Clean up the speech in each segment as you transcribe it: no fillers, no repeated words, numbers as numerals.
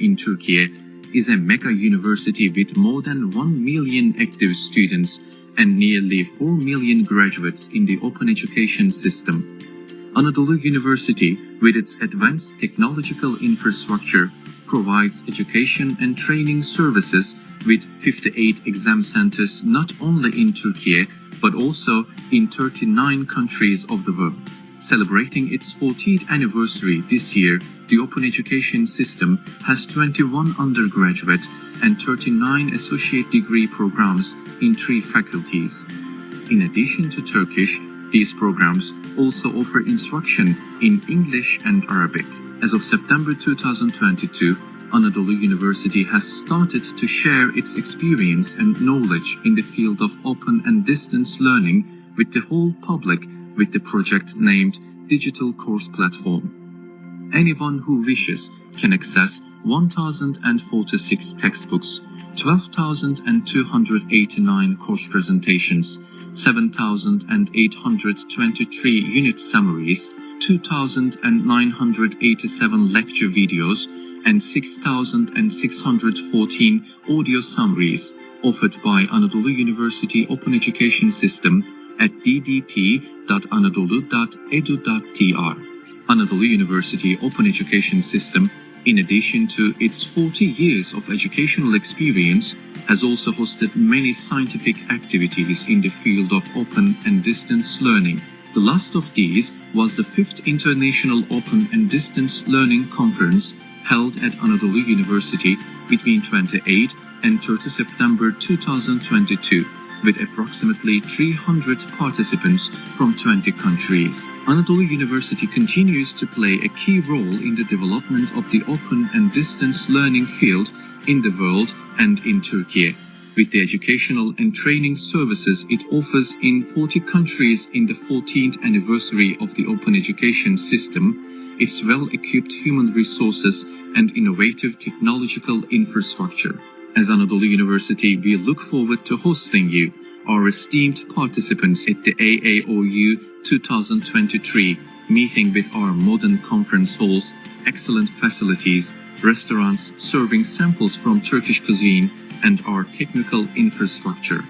in Turkey is a mega university with more than 1 million active students and nearly 4 million graduates in the open education system. Anadolu University, with its advanced technological infrastructure, provides education and training services with 58 exam centers not only in Turkey but also in 39 countries of the world. Celebrating its 40th anniversary this year, the open education system has 21 undergraduate and 39 associate degree programs in 3 faculties. In addition to Turkish, these programs also offer instruction in English and Arabic. As of September 2022, Anadolu University has started to share its experience and knowledge in the field of open and distance learning with the whole public with the project named Digital Course Platform. Anyone who wishes can access 1,046 textbooks, 12,289 course presentations, 7,823 unit summaries, 2,987 lecture videos, and 6,614 audio summaries offered by Anadolu University Open Education System at ddp.anadolu.edu.tr. Anadolu University Open Education System, in addition to its 40 years of educational experience, has also hosted many scientific activities in the field of open and distance learning. The last of these was the 5th International Open and Distance Learning Conference held at Anadolu University between 28 and 30 September 2022, with approximately 300 participants from 20 countries. Anadolu University continues to play a key role in the development of the open and distance learning field in the world and in Turkey. With the educational and training services it offers in 40 countries in the 14th anniversary of the open education system, its well-equipped human resources and innovative technological infrastructure. As Anadolu University, we look forward to hosting you, our esteemed participants, at the AAOU 2023 meeting with our modern conference halls, excellent facilities, restaurants serving samples from Turkish cuisine, and our technical infrastructure.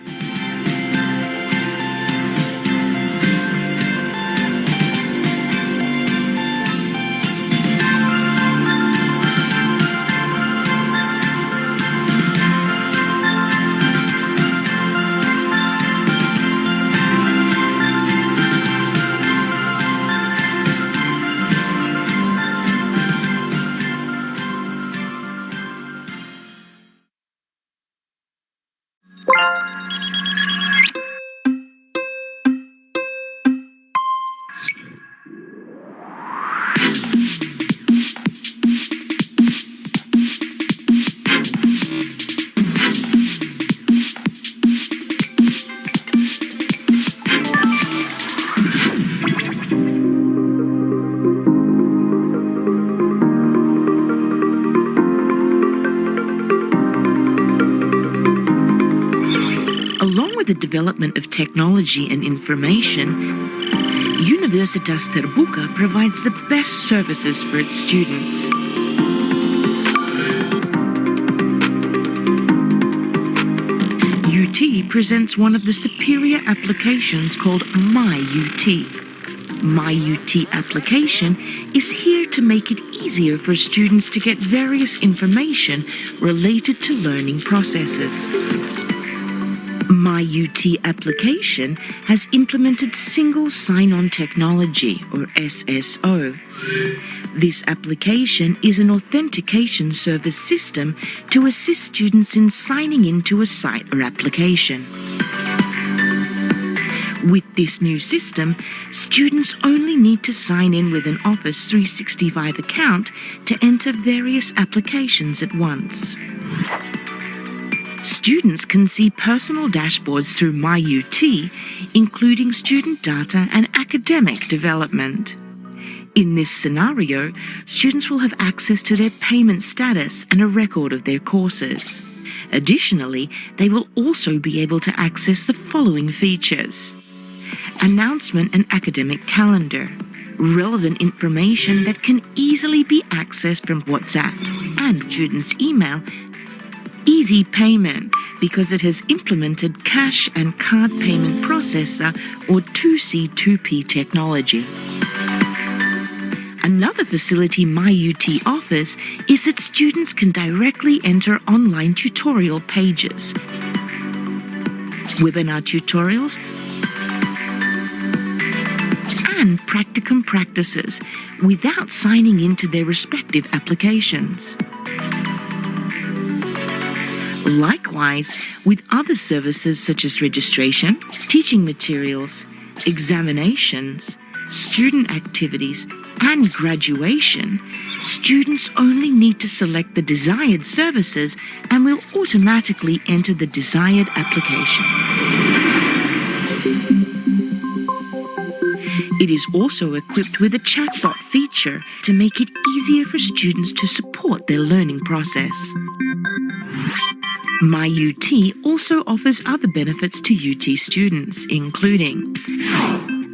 The development of technology and information, Universitas Terbuka provides the best services for its students. UT presents one of the superior applications called MyUT. MyUT application is here to make it easier for students to get various information related to learning processes. MyUT application has implemented single sign-on technology, or SSO. This application is an authentication service system to assist students in signing into a site or application. With this new system, students only need to sign in with an Office 365 account to enter various applications at once. Students can see personal dashboards through MyUT, including student data and academic development. In this scenario, students will have access to their payment status and a record of their courses. Additionally, they will also be able to access the following features: announcement and academic calendar, relevant information that can easily be accessed from WhatsApp and students' email. Easy payment because it has implemented cash and card payment processor or 2C2P technology. Another facility MyUT offers is that students can directly enter online tutorial pages, webinar tutorials, and practicum practices without signing into their respective applications. Likewise, with other services such as registration, teaching materials, examinations, student activities, and graduation, students only need to select the desired services and will automatically enter the desired application. It is also equipped with a chatbot feature to make it easier for students to support their learning process. MyUT also offers other benefits to UT students, including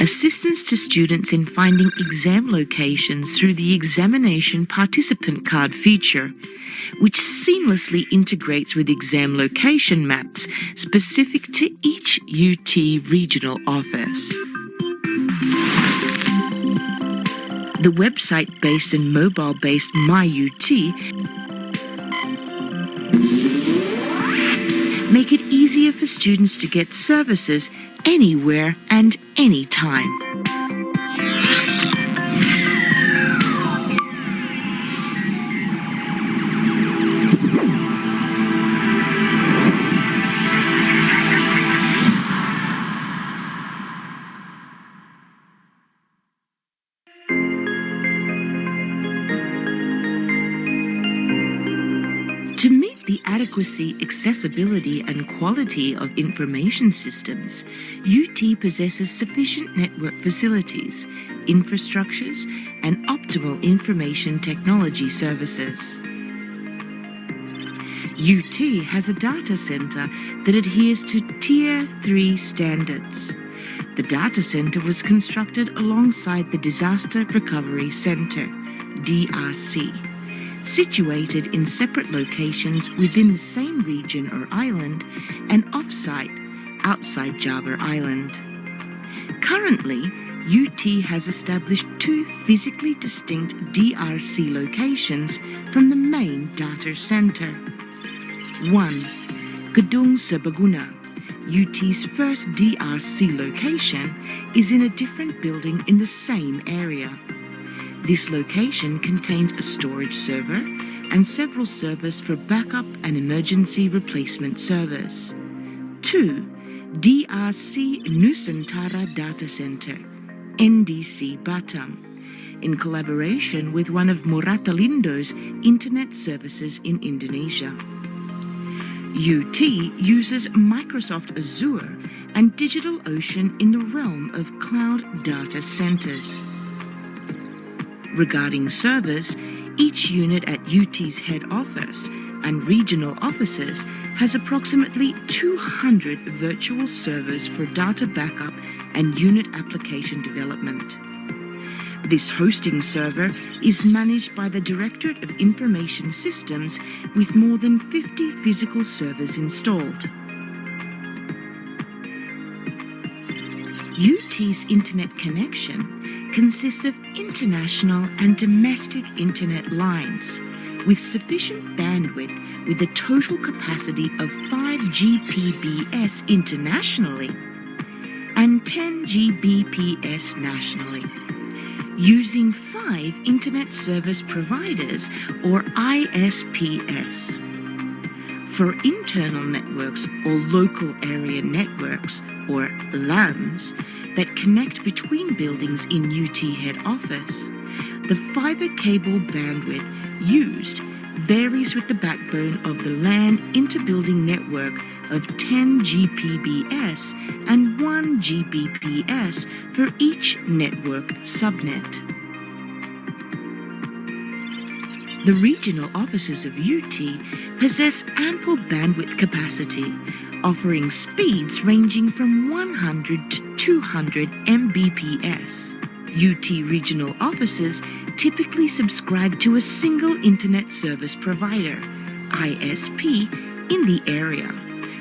assistance to students in finding exam locations through the Examination Participant Card feature, which seamlessly integrates with exam location maps specific to each UT regional office. The website-based and mobile-based MyUT make it easier for students to get services anywhere and anytime. To meet the adequacy, accessibility, and quality of information systems, UT possesses sufficient network facilities, infrastructures, and optimal information technology services. UT has a data center that adheres to Tier 3 standards. The data center was constructed alongside the Disaster Recovery Center, DRC, situated in separate locations within the same region or island and off-site outside Java Island. Currently, UT has established 2 physically distinct DRC locations from the main data center. 1. Gedung Serbaguna, UT's first DRC location, is in a different building in the same area. This location contains a storage server and several servers for backup and emergency replacement servers. 2. DRC Nusantara Data Center, NDC Batam, in collaboration with one of Muratalindo's internet services in Indonesia. UT uses Microsoft Azure and DigitalOcean in the realm of cloud data centers. Regarding servers, each unit at UT's head office and regional offices has approximately 200 virtual servers for data backup and unit application development. This hosting server is managed by the Directorate of Information Systems with more than 50 physical servers installed. UT's internet connection consists of international and domestic internet lines with sufficient bandwidth with a total capacity of 5 Gbps internationally and 10 Gbps nationally, using 5 Internet Service Providers or ISPs. For internal networks or local area networks or LANs that connect between buildings in UT head office, the fiber cable bandwidth used varies with the backbone of the LAN inter-building network of 10 Gbps and 1 Gbps for each network subnet. The regional offices of UT possess ample bandwidth capacity, offering speeds ranging from 100 to 200 Mbps. UT regional offices typically subscribe to a single internet service provider, ISP, in the area,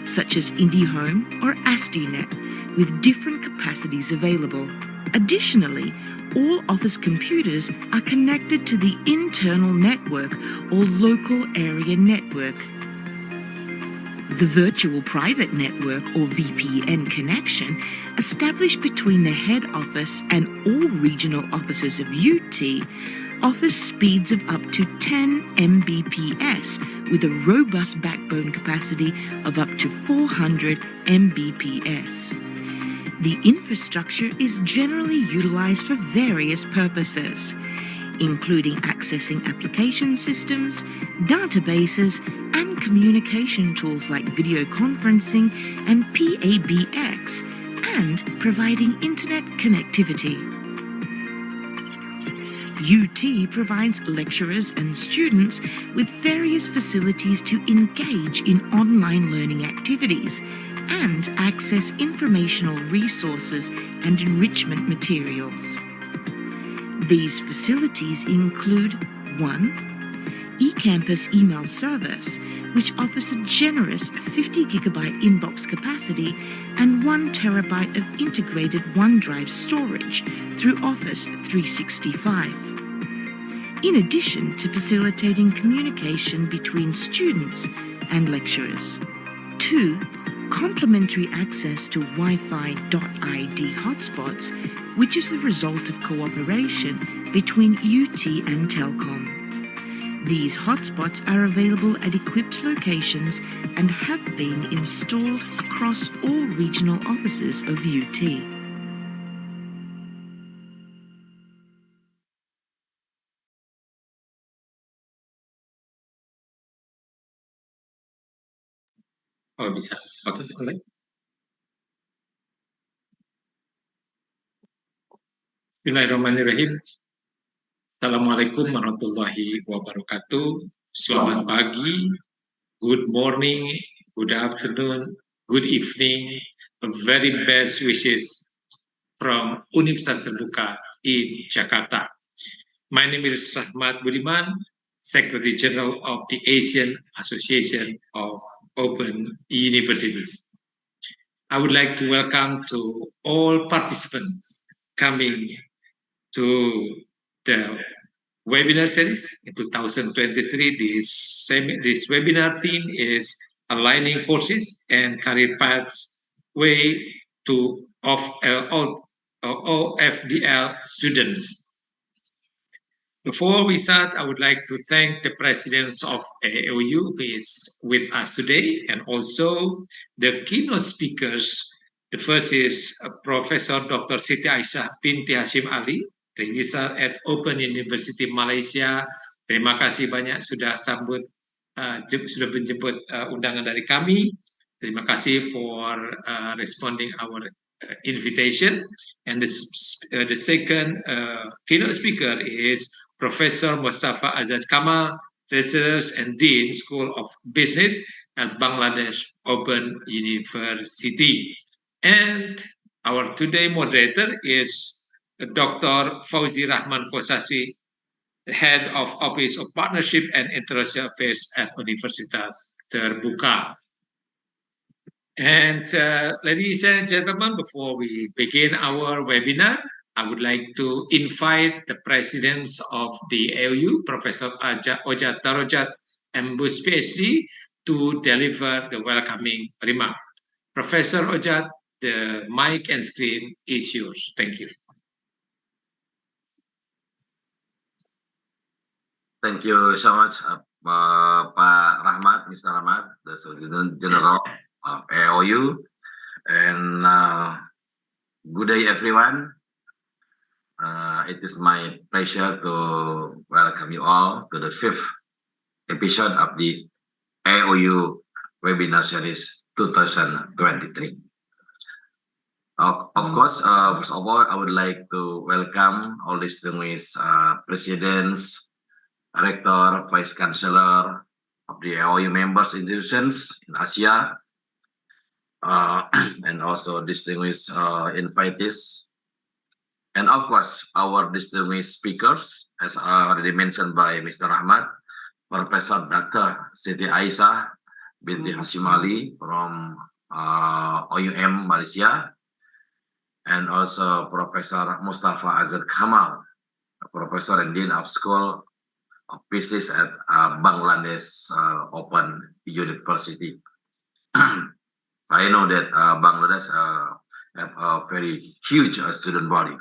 such as IndiHome or ASDINet, with different capacities available. Additionally, all office computers are connected to the internal network or local area network. The Virtual Private Network or VPN connection established between the head office and all regional offices of UT offers speeds of up to 10 Mbps with a robust backbone capacity of up to 400 Mbps. The infrastructure is generally utilized for various purposes, including accessing application systems, databases, and communication tools like video conferencing and PABX, and providing internet connectivity. UT provides lecturers and students with various facilities to engage in online learning activities and access informational resources and enrichment materials. These facilities include 1. eCampus email service, which offers a generous 50 gigabyte inbox capacity and 1 terabyte of integrated OneDrive storage through Office 365. In addition to facilitating communication between students and lecturers. 2. Complimentary access to Wi-Fi.ID hotspots, which is the result of cooperation between UT and Telkom. These hotspots are available at equipped locations and have been installed across all regional offices of UT. Oh, bisa. Oke, boleh. Bismillahirrahmanirrahim. Assalamualaikum warahmatullahi wabarakatuh. Selamat pagi, good morning, good afternoon, good evening. A very best wishes from Universitas Terbuka in Jakarta. My name is Rahman Budiman, Secretary General of the Asian Association of Open Universities. I would like to welcome to all participants coming to the webinar series in 2023. This webinar theme is aligning courses and career paths way to OFDL students. Before we start, I would like to thank the presidents of AAOU who is with us today, and also the keynote speakers. The first is Professor Dr. Siti Aishah Binti Hashim Ali, Registrar at Open University Malaysia. Terima kasih banyak sudah sudah menjemput undangan dari kami. Terima kasih for responding our invitation. And the second keynote speaker is Professor Mustafa Azad Kamal, Chancellor and Dean School of Business at Bangladesh Open University. And our today moderator is Dr. Fauzy Rahman Kosasih, Head of Office of Partnership and International Affairs at Universitas Terbuka. And ladies and gentlemen, before we begin our webinar, I would like to invite the presidents of the AAOU, Professor Ojat Darojat, M.Pd, to deliver the welcoming remark. Professor Ojat, the mic and screen is yours. Thank you. Thank you so much, Pak Rahmat, Mr. Rahmat, the Surgeon General of AAOU, and good day, everyone. It is my pleasure to welcome you all to the 5th episode of the AAOU webinar series 2023. Of course, first of all, I would like to welcome all distinguished presidents, rector, vice chancellor of the AAOU members institutions in Asia, and also distinguished invitees And of course, our distinguished speakers, as already mentioned by Mr. Rahman, Professor Dr. Siti Aishah Binti Hashim from OUM Malaysia, and also Professor Mustafa Azad Kamal, Professor and Dean of School of Business at Bangladesh Open University. I know that Bangladesh have a very huge student body.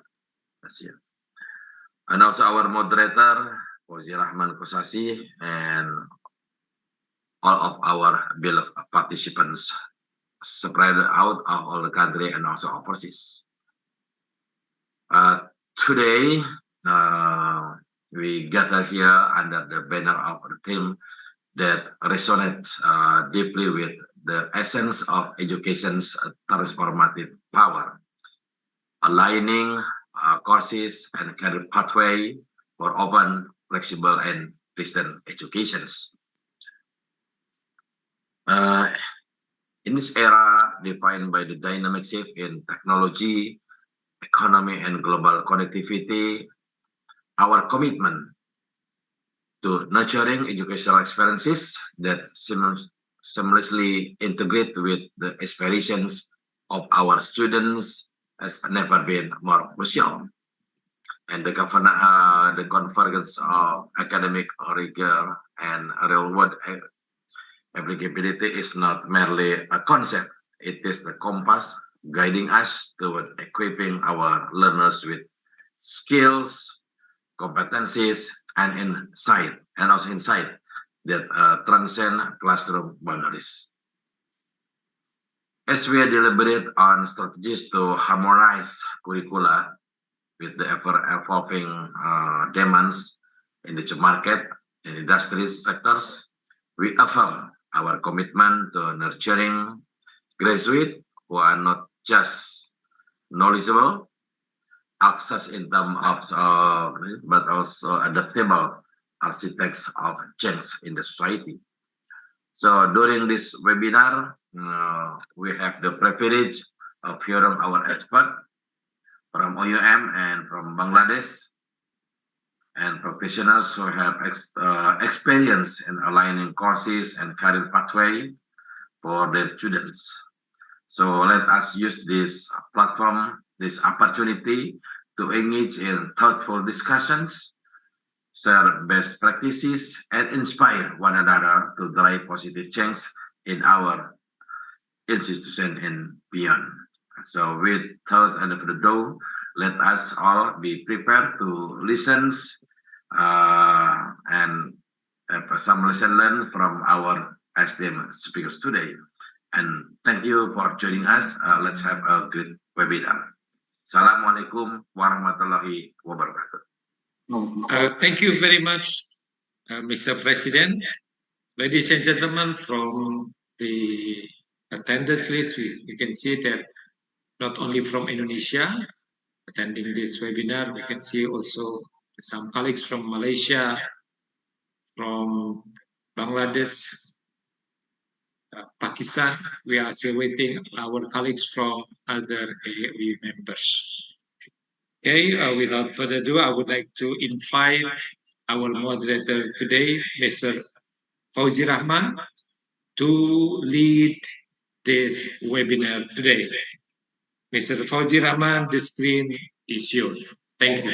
And also our moderator, Fauzy Rahman Kosasih, and all of our beloved participants spread out of all the country and also overseas. Today, we gather here under the banner of the theme that resonates deeply with the essence of education's transformative power, aligning courses and career pathway for open, flexible, and distant educations. In this era defined by the dynamic shift in technology, economy, and global connectivity, our commitment to nurturing educational experiences that seamlessly integrate with the aspirations of our students has never been more crucial. And the convergence of academic rigor and real-world applicability is not merely a concept. It is the compass guiding us toward equipping our learners with skills, competencies, and insight that transcend classroom boundaries. As we deliberate on strategies to harmonize curricula with the ever-evolving demands in the job market and industry sectors, we affirm our commitment to nurturing graduates who are not just knowledgeable, access in terms of, but also adaptable architects of change in the society. So during this webinar, we have the privilege of hearing our expert from OUM and from Bangladesh, and practitioners who have experience in aligning courses and career pathway for their students. So let us use this platform, this opportunity to engage in thoughtful discussions, share best practices, and inspire one another to drive positive change in our institution and beyond. So without any further ado, let us all be prepared to listen and have some lesson learned from our esteemed speakers today. And thank you for joining us. Let's have a good webinar. Assalamualaikum warahmatullahi wabarakatuh. Thank you very much, Mr. President. Ladies and gentlemen, from the attendance list, we can see that not only from Indonesia attending this webinar, we can see also some colleagues from Malaysia, from Bangladesh, Pakistan. We are still waiting our colleagues from other AAOU members. Okay, without further ado, I would like to invite our moderator today, Mr. Fauzy Rahman, to lead this webinar today. Mr. Fauzy Rahman, the screen is yours. Thank you.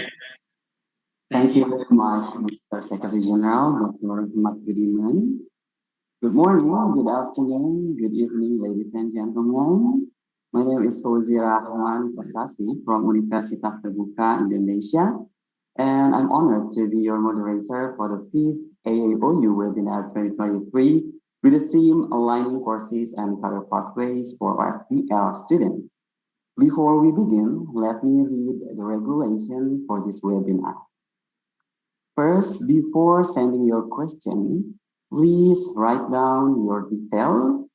Thank you very much, Mr. Secretary General, Dr. M.Pd. Good morning, good afternoon, good evening, ladies and gentlemen. My name is Fauzy Rahman Kosasih from Universitas Terbuka, Indonesia, and I'm honored to be your moderator for the 5th AAOU webinar 2023 with the theme Aligning Courses and Career Pathways for OFDL Students. Before we begin, let me read the regulation for this webinar. First, before sending your question, please write down your details,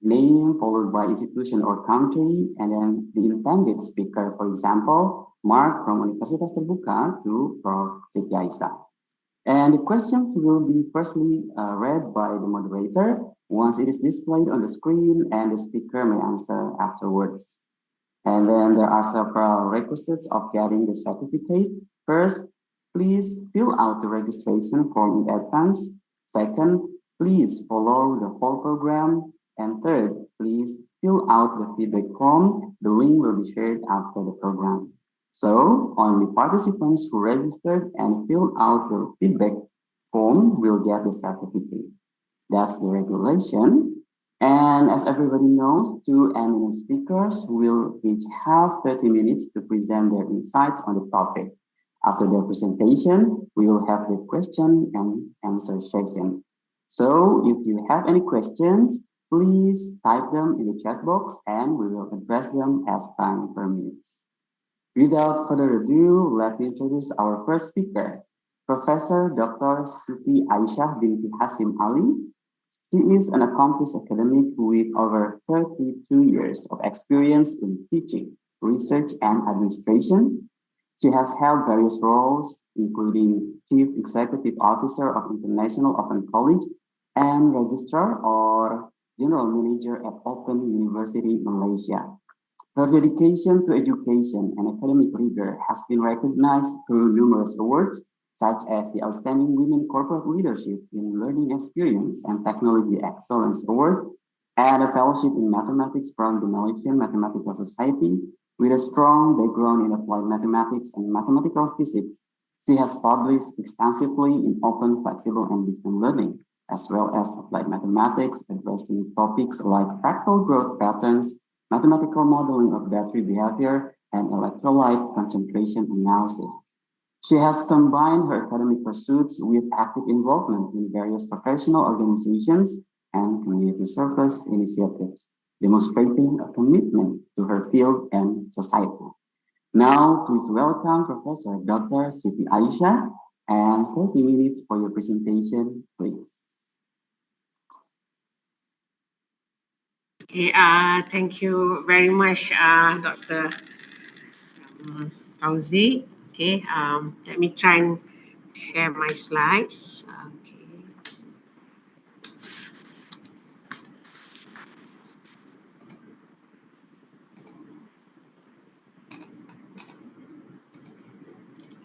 name followed by institution or country, and then the intended speaker, for example, Mark from Universitas Terbuka to Prof. Siti Aishah. And the questions will be firstly read by the moderator once it is displayed on the screen, and the speaker may answer afterwards. And then there are several requisites of getting the certificate. First, please fill out the registration form in advance. Second, please follow the whole program. And third, please fill out the feedback form. The link will be shared after the program. So only participants who registered and filled out the feedback form will get the certificate. That's the regulation. And as everybody knows, two eminent speakers will each have 30 minutes to present their insights on the topic. After their presentation, we will have the question and answer session. So if you have any questions, please type them in the chat box and we will address them as time permits. Without further ado, let me introduce our first speaker, Professor Dr. Siti Aishah Binti Hasim Ali. She is an accomplished academic with over 32 years of experience in teaching, research, and administration. She has held various roles, including Chief Executive Officer of International Open College and Registrar or General Manager at Open University Malaysia. Her dedication to education and academic rigor has been recognized through numerous awards, such as the Outstanding Women Corporate Leadership in Learning Experience and Technology Excellence Award, and a fellowship in mathematics from the Malaysian Mathematical Society. With a strong background in applied mathematics and mathematical physics, she has published extensively in open, flexible, and distance learning, as well as applied mathematics, addressing topics like fractal growth patterns, mathematical modeling of battery behavior, and electrolyte concentration analysis. She has combined her academic pursuits with active involvement in various professional organizations and community service initiatives, demonstrating a commitment to her field and society. Now, please welcome Professor Dr. Siti Aishah, and 30 minutes for your presentation, please. Okay, thank you very much, Dr. Fauzy. Okay, let me try and share my slides. Okay.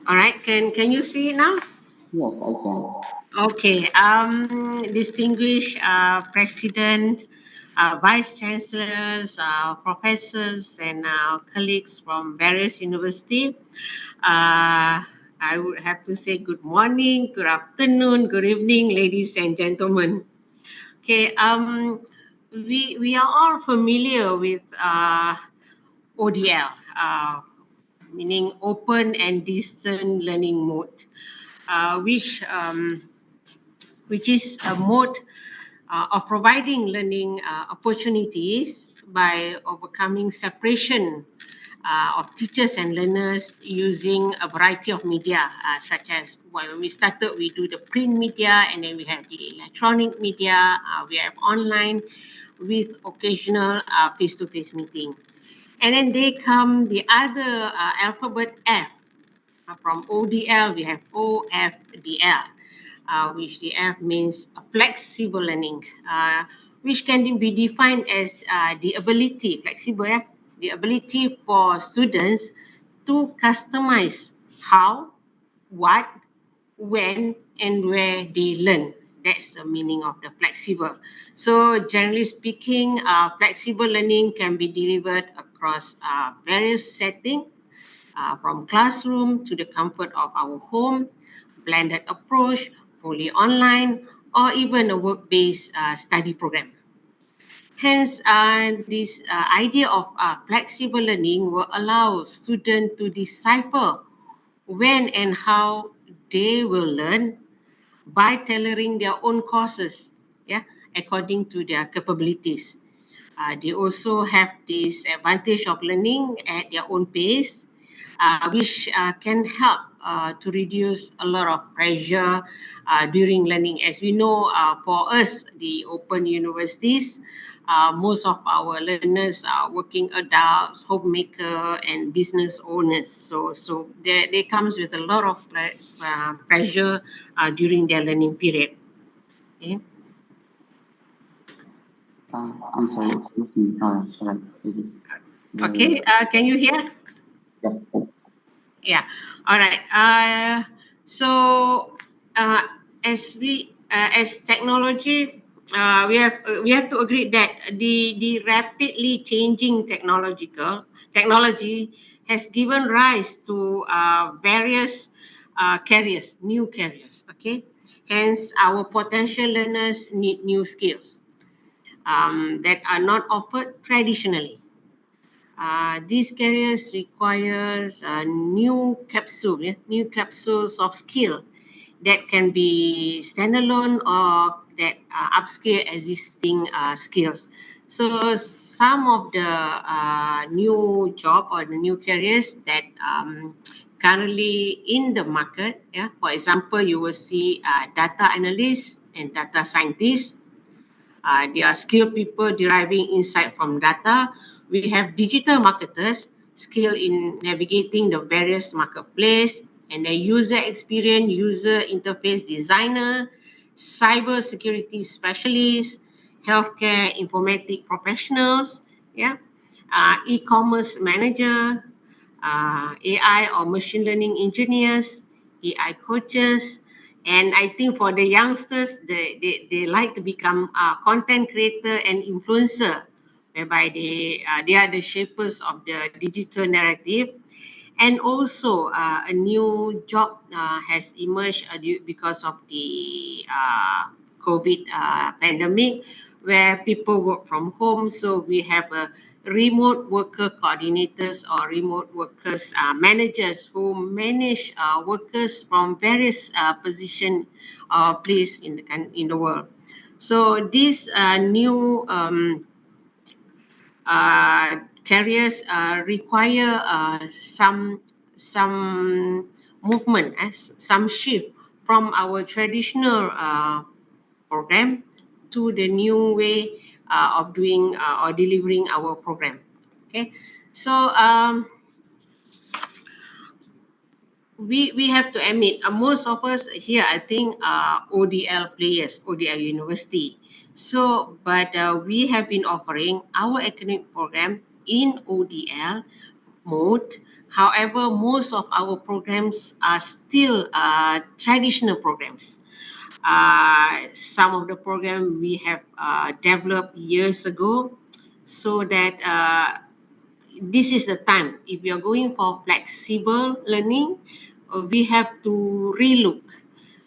All right, can you see it now? Yes, I can. Okay, distinguished President, Vice Chancellors, professors, and colleagues from various universities. I would have to say good morning, good afternoon, good evening, ladies and gentlemen. Okay, we are all familiar with ODL, meaning Open and Distant Learning Mode, which is a mode of providing learning opportunities by overcoming separation of teachers and learners using a variety of media, such as when we started, we do the print media, and then we have the electronic media, we have online with occasional face-to-face meeting. And then they come the other alphabet F. From ODL, we have OFDL, which the F means flexible learning, which can be defined as the ability, flexible, the ability for students to customize how, what, when, and where they learn. That's the meaning of the flexible. So generally speaking, flexible learning can be delivered across various settings, from classroom to the comfort of our home, blended approach, fully online, or even a work-based study program. Hence, this idea of flexible learning will allow students to decipher when and how they will learn by tailoring their own courses, according to their capabilities. They also have this advantage of learning at their own pace, which can help to reduce a lot of pressure during learning. As we know, for us, the open universities, most of our learners are working adults, homemaker, and business owners. So they comes with a lot of pressure during their learning period. Okay. I'm sorry, excuse me. All right, this is... Okay, can you hear? Yeah. All right. So uh, as technology, we have to agree that the rapidly changing technology has given rise to various new careers. Okay. Hence, our potential learners need new skills that are not offered traditionally. These careers requires new capsules of skill that can be standalone or that upscale existing skills. So some of the new job or the new careers that currently in the market, yeah, for example, you will see data analysts and data scientists. They are skilled people deriving insight from data. We have digital marketers skilled in navigating the various marketplace, and a user experience, user interface designer, cyber security specialists, healthcare informatic professionals, yeah, e-commerce manager, AI or machine learning engineers, AI coaches, and I think for the youngsters, they like to become content creator and influencer, whereby they are the shapers of the digital narrative. And also, a new job has emerged because of the COVID pandemic, where people work from home. So we have a remote worker coordinators or remote workers managers who manage workers from various position or place in the world. So these new carriers require some movement, some shift from our traditional program to the new way of doing or delivering our program. Okay, so we have to admit, most of us here, I think, are ODL players, ODL University. So, but we have been offering our academic program in ODL mode. However, most of our programs are still traditional programs. Some of the program we have developed years ago, so that this is the time. If you're going for flexible learning, we have to relook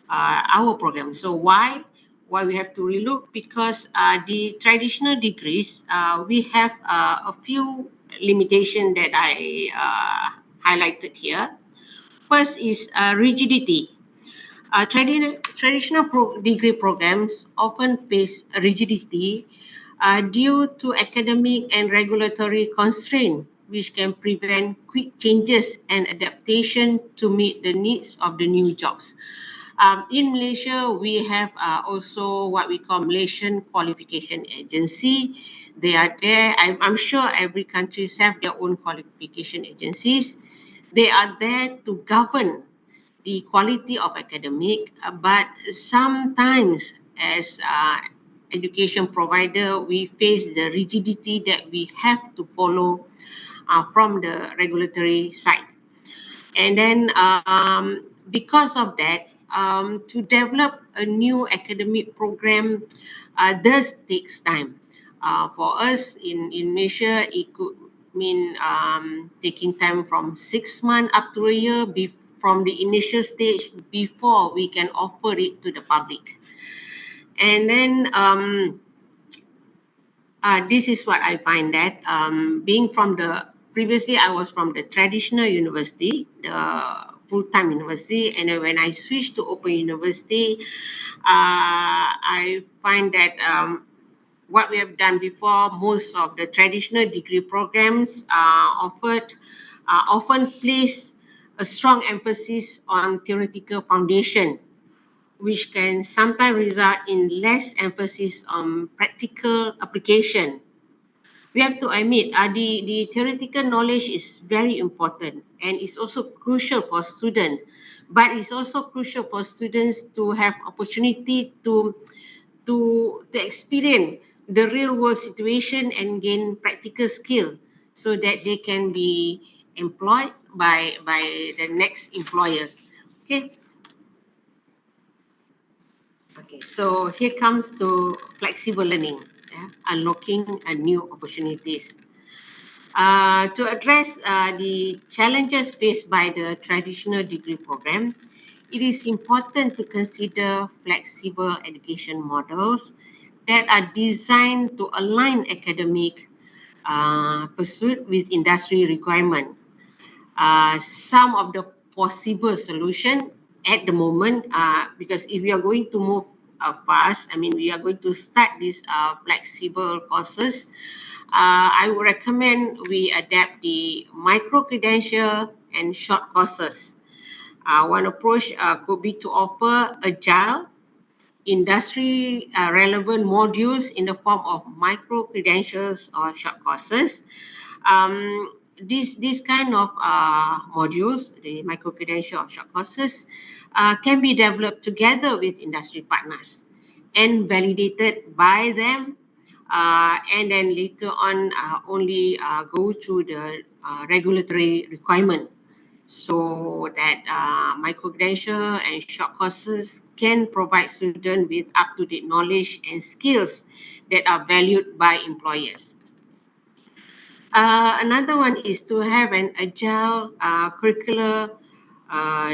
our program. So why? Why we have to relook? Because the traditional degrees, we have a few limitations that I highlighted here. First is rigidity. Traditional degree programs often face rigidity due to academic and regulatory constraints, which can prevent quick changes and adaptation to meet the needs of the new jobs. In Malaysia, we have also what we call Malaysian Qualification Agency. They are there. I'm sure every country have their own qualification agencies. They are there to govern the quality of academic, but sometimes as education provider, we face the rigidity that we have to follow from the regulatory side. And then because of that, to develop a new academic program does takes time. For us in Malaysia, it could mean taking time from 6 months up to a year from the initial stage before we can offer it to the public. And then this is what I find that being from the previously I was from the traditional university, the full-time university, and then when I switched to open university, I find that what we have done before, most of the traditional degree programs offered often place a strong emphasis on theoretical foundation, which can sometimes result in less emphasis on practical application. We have to admit the theoretical knowledge is very important and it's also crucial for students, but it's also crucial for students to have opportunity to experience the real world situation and gain practical skill. so that they can be employed by the next employers. Okay. Okay, so here comes to flexible learning, yeah, unlocking new opportunities. To address the challenges faced by the traditional degree program, it is important to consider flexible education models that are designed to align academic pursuit with industry requirement. Some of the possible solution at the moment, because if we are going to move fast, I mean, we are going to start these flexible courses. I would recommend we adapt the micro credential and short courses. One approach could be to offer agile, industry relevant modules in the form of micro credentials or short courses. These kind of modules, the micro credential or short courses, can be developed together with industry partners and validated by them, and then later on only go through the regulatory requirement, so that micro-credential and short courses can provide students with up-to-date knowledge and skills that are valued by employers. Another one is to have an agile curricular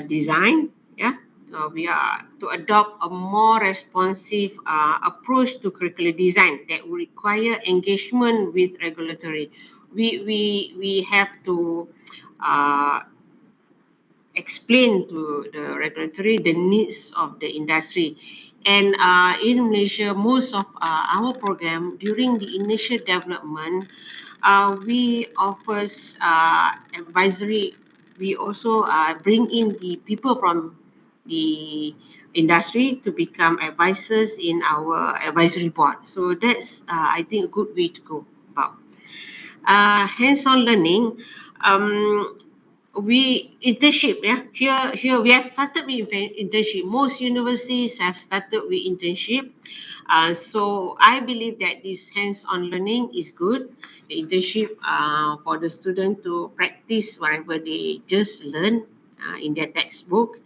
design. Yeah, we are to adopt a more responsive approach to curricular design that will require engagement with regulatory. We have to uh, explain to the regulatory the needs of the industry. And in Malaysia, most of our program during the initial development, we offers advisory. We also bring in the people from the industry to become advisors in our advisory board. So that's, I think, a good way to go about. Hands-on learning. Um, we internship, yeah, here we have started with internship. Most universities have started with internship, so I believe that this hands-on learning is good. The internship for the student to practice whatever they just learned in their textbook,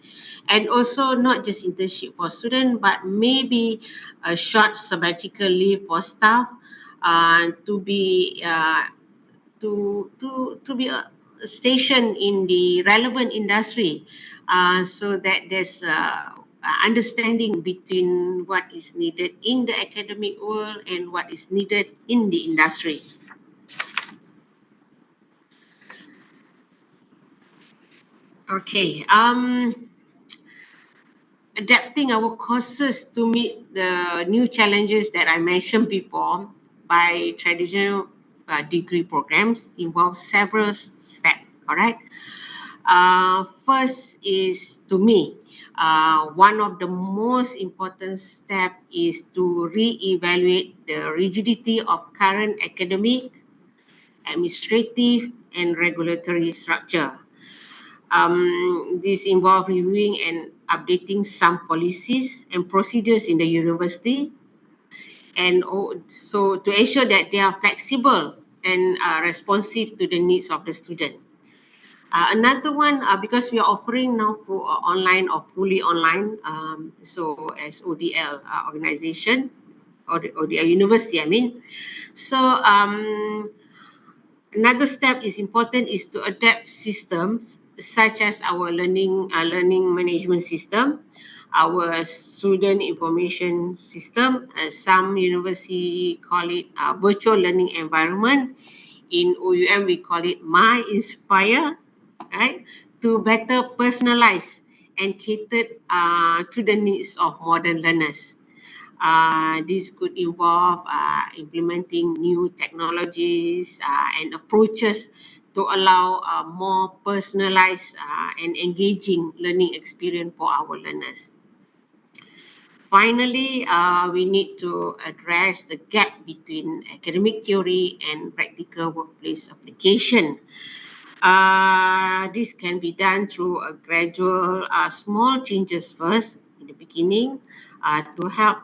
and also not just internship for student, but maybe a short sabbatical leave for staff, to be to be stationed in the relevant industry, so that there's understanding between what is needed in the academic world and what is needed in the industry. Okay, adapting our courses to meet the new challenges that I mentioned before by traditional degree programs involves several steps. All right. First is, to me, one of the most important steps is to re-evaluate the rigidity of current academic, administrative, and regulatory structure. This involves reviewing and updating some policies and procedures in the university, and so to ensure that they are flexible and responsive to the needs of the student. Another one, because we are offering now for online or fully online, so as ODL organization, or the ODL university, I mean. So another step is important is to adapt systems such as our learning management system, our student information system. Some university call it virtual learning environment. In OUM, we call it MyInspire, right? To better personalize and cater to the needs of modern learners. This could involve implementing new technologies and approaches to allow more personalized and engaging learning experience for our learners. Finally, we need to address the gap between academic theory and practical workplace application. This can be done through a gradual, small changes first in the beginning, to help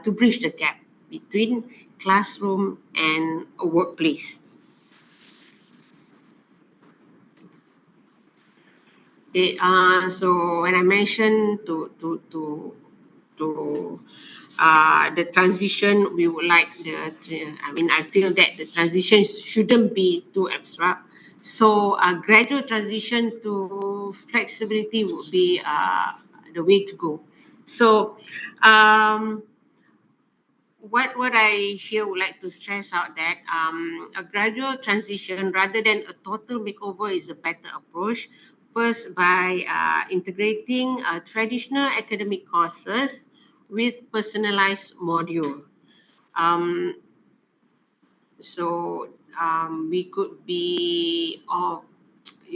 to bridge the gap between classroom and a workplace. So when I mentioned to the transition, we would like I feel that the transition shouldn't be too abstract. So a gradual transition to flexibility would be the way to go. So um, what I here would like to stress out that a gradual transition rather than a total makeover is a better approach. First, by integrating traditional academic courses with personalized module. Um, we could be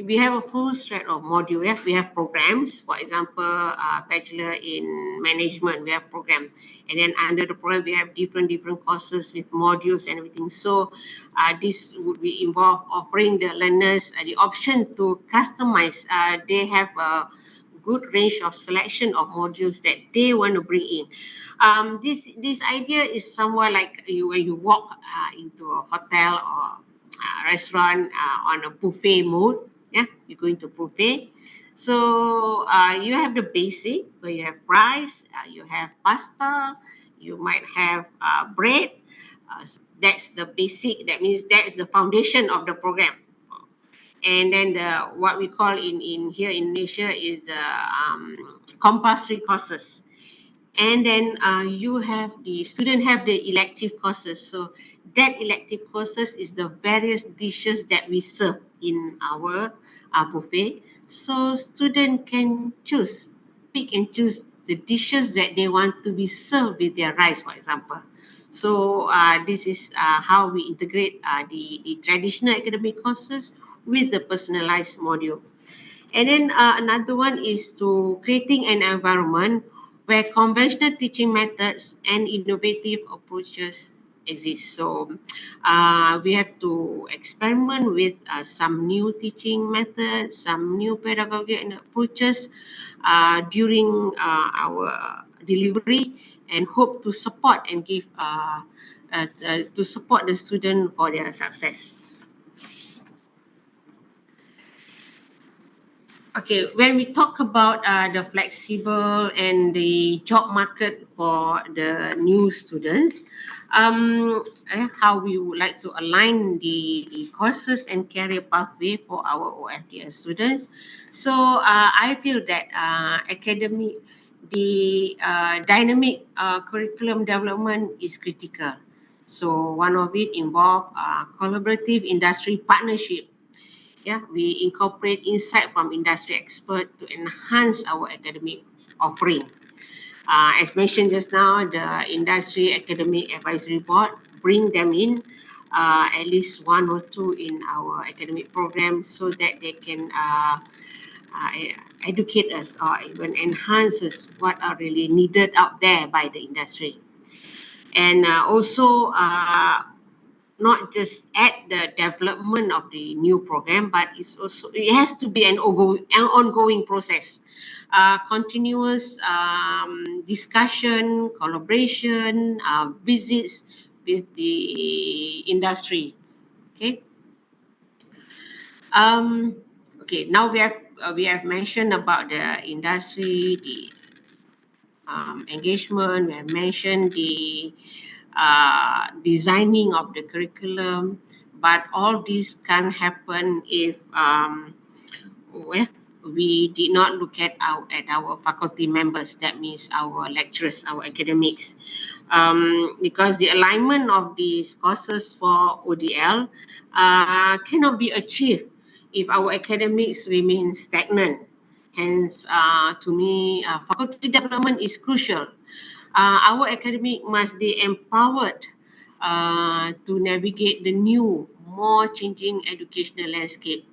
we have a full set of module. We have programs. For example, bachelor in management, we have program, and then under the program we have different courses with modules and everything. So this would be involve offering the learners the option to customize. They have a good range of selection of modules that they want to bring in. This idea is somewhere like when you walk into a hotel or restaurant on a buffet mode. Yeah, you go into buffet. So you have the basic, where you have rice, you have pasta, you might have bread. That's the basic. That means that's the foundation of the program. And then the what we call in here in Malaysia is the compulsory courses. And then you have the student have the elective courses. So that elective courses is the various dishes that we serve in our buffet. So student can pick and choose the dishes that they want to be served with their rice, for example. So this is how we integrate the traditional academic courses with the personalized module. And then another one is to creating an environment where conventional teaching methods and innovative approaches exist. So we have to experiment with some new teaching methods, some new pedagogy and approaches during our delivery, and hope to support and give to support the student for their success. Okay, when we talk about the flexible and the job market for the new students, how we would like to align the courses and career pathway for our OFDL students. So I feel that the dynamic curriculum development is critical. So one of it involve collaborative industry partnership. Yeah, we incorporate insight from industry expert to enhance our academic offering. As mentioned just now, the industry academic advisory board bring them in at least one or two in our academic program so that they can uh, educate us or even enhance us what are really needed out there by the industry. And also not just at the development of the new program, but it has to be an ongoing process, continuous discussion, collaboration, visits with the industry. Okay. Um, okay. Now we have mentioned about the industry, the engagement. We have mentioned the designing of the curriculum, but all this can happen if we did not look at our faculty members. That means our lecturers, our academics, because the alignment of these courses for ODL cannot be achieved if our academics remain stagnant. Hence, to me, faculty development is crucial. Our academic must be empowered to navigate the new, more changing educational landscape.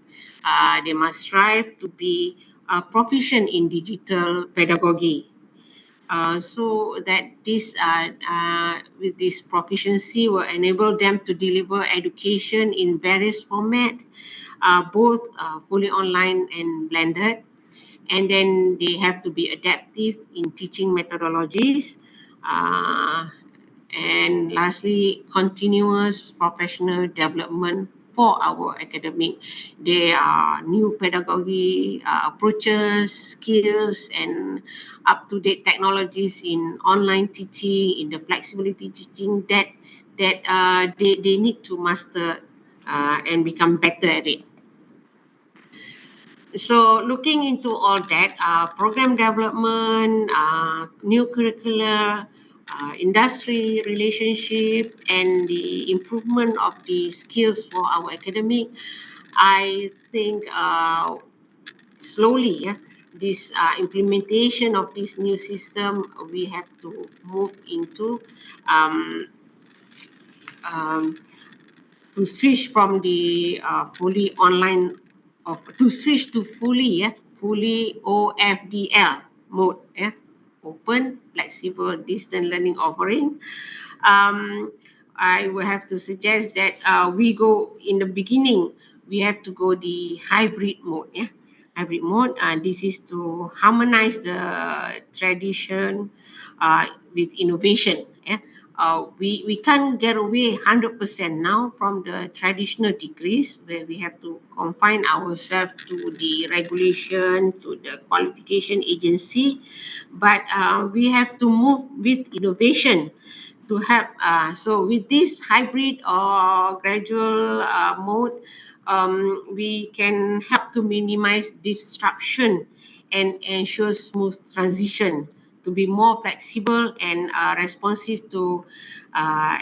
They must strive to be proficient in digital pedagogy. So that with this proficiency will enable them to deliver education in various formats, both fully online and blended. And then they have to be adaptive in teaching methodologies. Uh, and lastly, continuous professional development for our academic. There are new pedagogy approaches, skills, and up-to-date technologies in online teaching, in the flexibility teaching that they need to master and become better at it. So looking into all that, program development, new curricular, industry relationship, and the improvement of the skills for our academic, I think slowly, this implementation of this new system, we have to move into um, um, to switch from the fully online to switch to fully OFDL mode, open, flexible, distant learning offering. I will have to suggest that we go in the beginning, we have to go the hybrid mode, hybrid mode. This is to harmonize the tradition with innovation. We can't get away 100% now from the traditional degrees where we have to confine ourselves to the regulation, to the qualification agency, but we have to move with innovation to help. So with this hybrid or gradual mode, we can help to minimize disruption and ensure smooth transition, to be more flexible and responsive to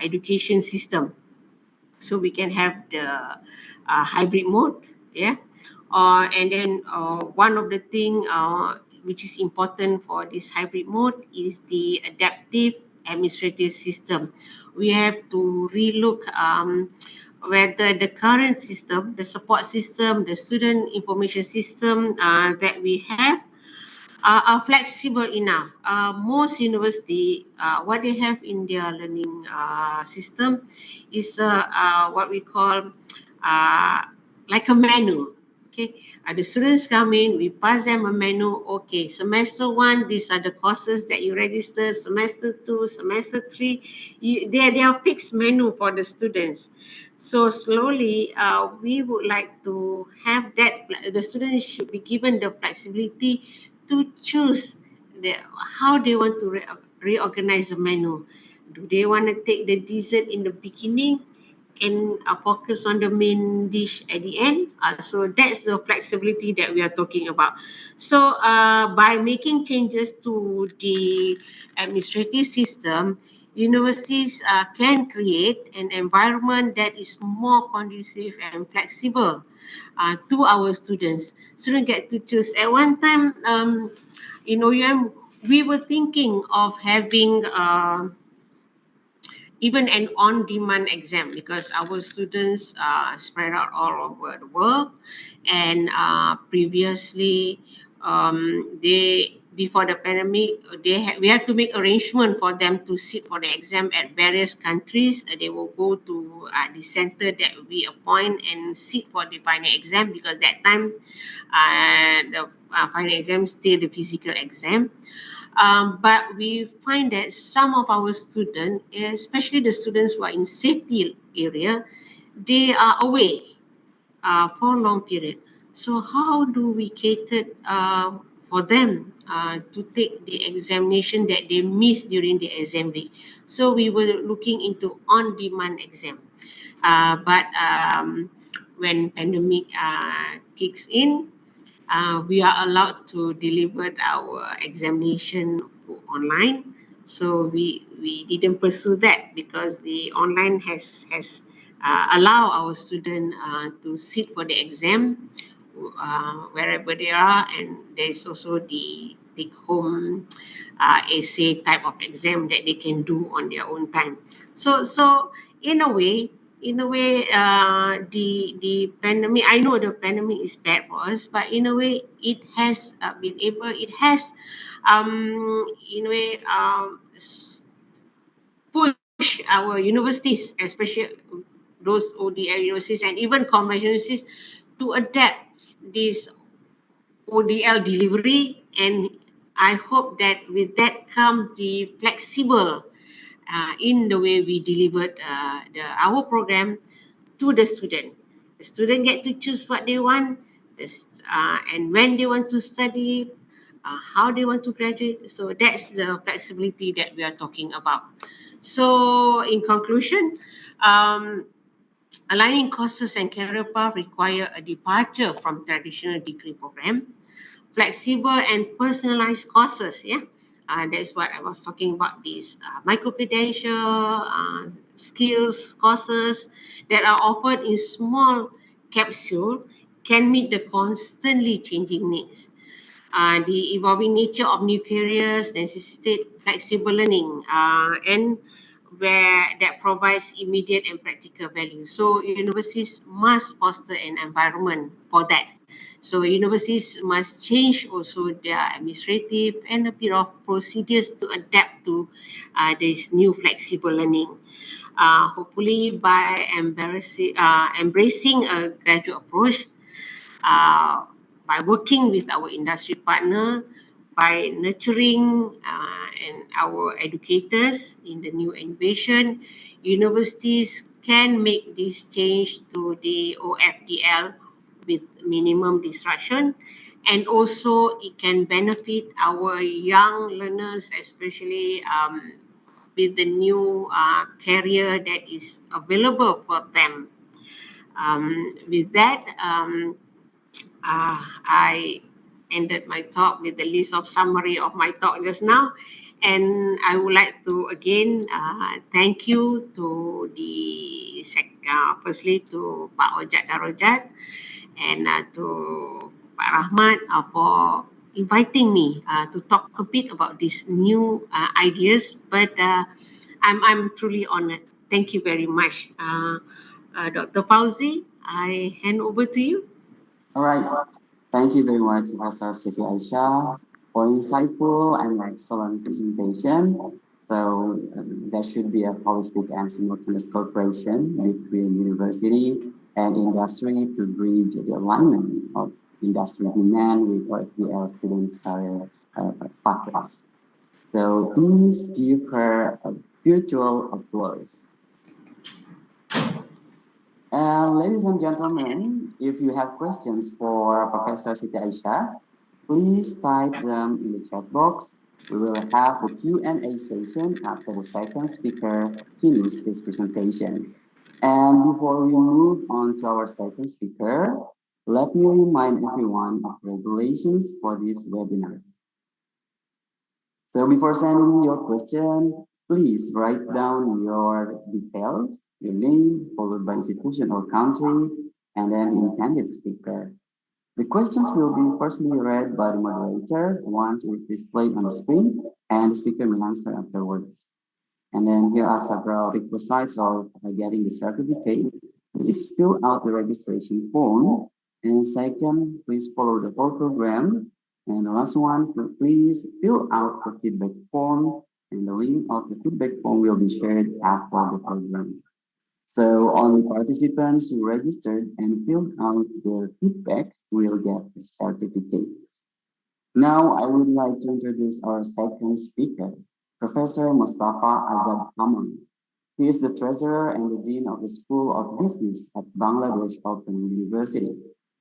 education system. So we can have the hybrid mode, and then one of the thing which is important for this hybrid mode is the adaptive administrative system. We have to relook whether the current system, the support system, the student information system that we have are flexible enough. Most university, what they have in their learning system is what we call uh, like a menu. Okay, the students come in, we pass them a menu. Okay, semester 1, these are the courses that you register. Semester 2, semester 3, they are fixed menu for the students. So slowly, we would like to have that. The students should be given the flexibility to choose how they want to reorganize the menu. Do they want to take the dessert in the beginning and focus on the main dish at the end? So that's the flexibility that we are talking about. So by making changes to the administrative system, universities can create an environment that is more conducive and flexible to our students. Students get to choose. At one time, in OUM, we were thinking of having even an on-demand exam because our students spread out all over the world, and previously they before the pandemic we have to make arrangement for them to sit for the exam at various countries. They will go to the center that we appoint and sit for the final exam because that time the final exam still the physical exam. But we find that some of our students, especially the students who are in safety area, they are away for a long period. So how do we cater for them to take the examination that they missed during the exam week? So we were looking into on-demand exam. But when pandemic kicks in, we are allowed to deliver our examination online. So we didn't pursue that because the online has allow our student to sit for the exam wherever they are, and there's also the take home essay type of exam that they can do on their own time. So in a way, the pandemic, I know the pandemic is bad for us, but in a way it has in a way push our universities, especially those ODL universities and even conventional universities, to adapt this ODL delivery. And I hope that with that comes the flexible in the way we delivered our program to the student. The student get to choose what they want, and when they want to study, how they want to graduate. So that's the flexibility that we are talking about. So in conclusion, um, aligning courses and career path require a departure from traditional degree program, flexible and personalized courses. Yeah, that's what I was talking about. These micro credential skills courses that are offered in small capsule can meet the constantly changing needs. The evolving nature of new careers necessitate flexible learning and where that provides immediate and practical value. So universities must foster an environment for that. So universities must change also their administrative and a bit of procedures to adapt to this new flexible learning. Hopefully by embracing a graduate approach, uh, by working with our industry partner, by nurturing and our educators in the new innovation, universities can make this change to the OFDL with minimum disruption, and also it can benefit our young learners, especially with the new career that is available for them. With that, I ended my talk with the list of summary of my talk just now. And I would like to again thank you to firstly to Pak Ojat Darojat and to Pak Rahman for inviting me to talk a bit about these new ideas. But I'm truly honored. Thank you very much. Dr. Fauzy, I hand over to you. All right. Thank you very much, Professor Siti Aishah, for insightful and excellent presentation. So there should be a holistic and simultaneous cooperation between university and industry to bridge the alignment of industry demand with OFDL students' career pathways. So please give her a virtual applause. And ladies and gentlemen, if you have questions for Professor Siti Aishah, please type them in the chat box. We will have the Q&A session after the second speaker finishes his presentation. And before we move on to our second speaker, let me remind everyone of regulations for this webinar. So before sending your question, please write down your details, your name, followed by institution or country, and then the intended speaker. The questions will be firstly read by the moderator once it is displayed on the screen, and the speaker may answer afterwards. And then here are several requisites of getting the certificate. Please fill out the registration form. And second, please follow the whole program. And the last one, please fill out the feedback form. And the link of the feedback form will be shared after the program. So only participants who registered and filled out their feedback will get the certificate. Now I would like to introduce our second speaker, Professor Mustafa Azad Kamal. He is the treasurer and the dean of the School of Business at Bangladesh Open University.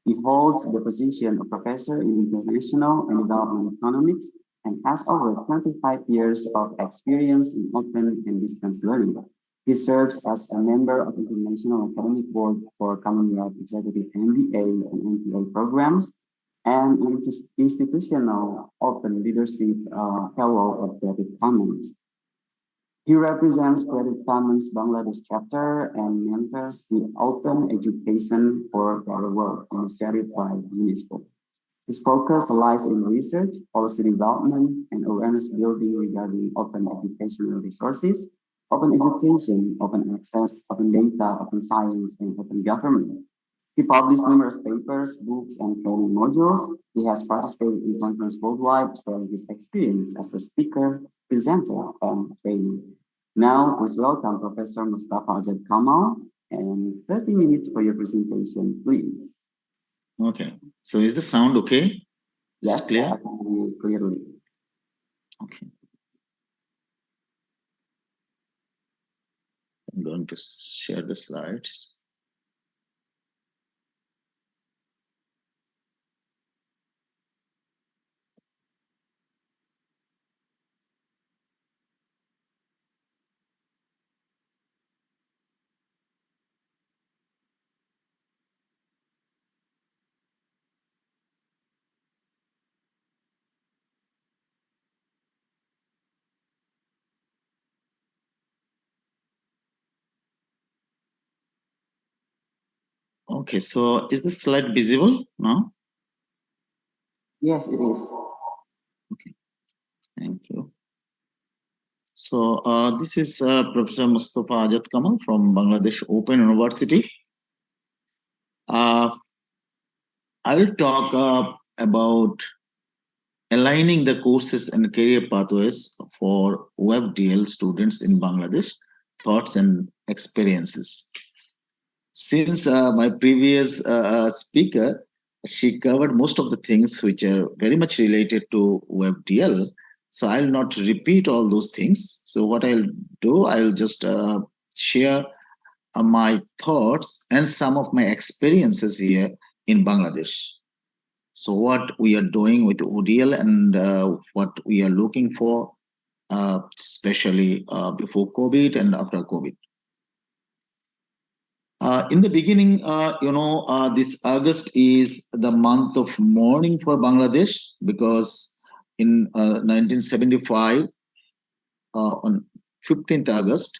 He holds the position of professor in international and development economics and has over 25 years of experience in open and distance learning. He serves as a member of International Academic Board for Commonwealth Executive MBA and MPA programs and institutional open leadership fellow of Creative Commons. He represents Creative Commons Bangladesh chapter and mentors the Open Education for Better World initiative by UNESCO. His focus lies in research, policy development, and awareness building regarding open educational resources, open education, open access, open data, open science, and open government. He published numerous papers, books, and training modules. He has participated in conferences worldwide, sharing his experience as a speaker, presenter, and trainer. Now, please welcome Professor Mustafa Azad Kamal, and 30 minutes for your presentation, please. Okay. So is the sound okay? Is Yes, it clear? I can hear you clearly. Okay. I'm going to share the slides. Okay, so is the slide visible now? Yes, it is. Okay, thank you. So this is Professor Mustafa Azad Kamal from Bangladesh Open University. I will talk about aligning the courses and career pathways for OFDL students in Bangladesh, thoughts and experiences. Since my previous speaker, she covered most of the things which are very much related to OFDL, so I'll not repeat all those things. So what I'll do, I'll just share my thoughts and some of my experiences here in Bangladesh. So what we are doing with ODL and what we are looking for, especially before COVID and after COVID. In the beginning, this August is the month of mourning for Bangladesh because in 1975, on 15th August,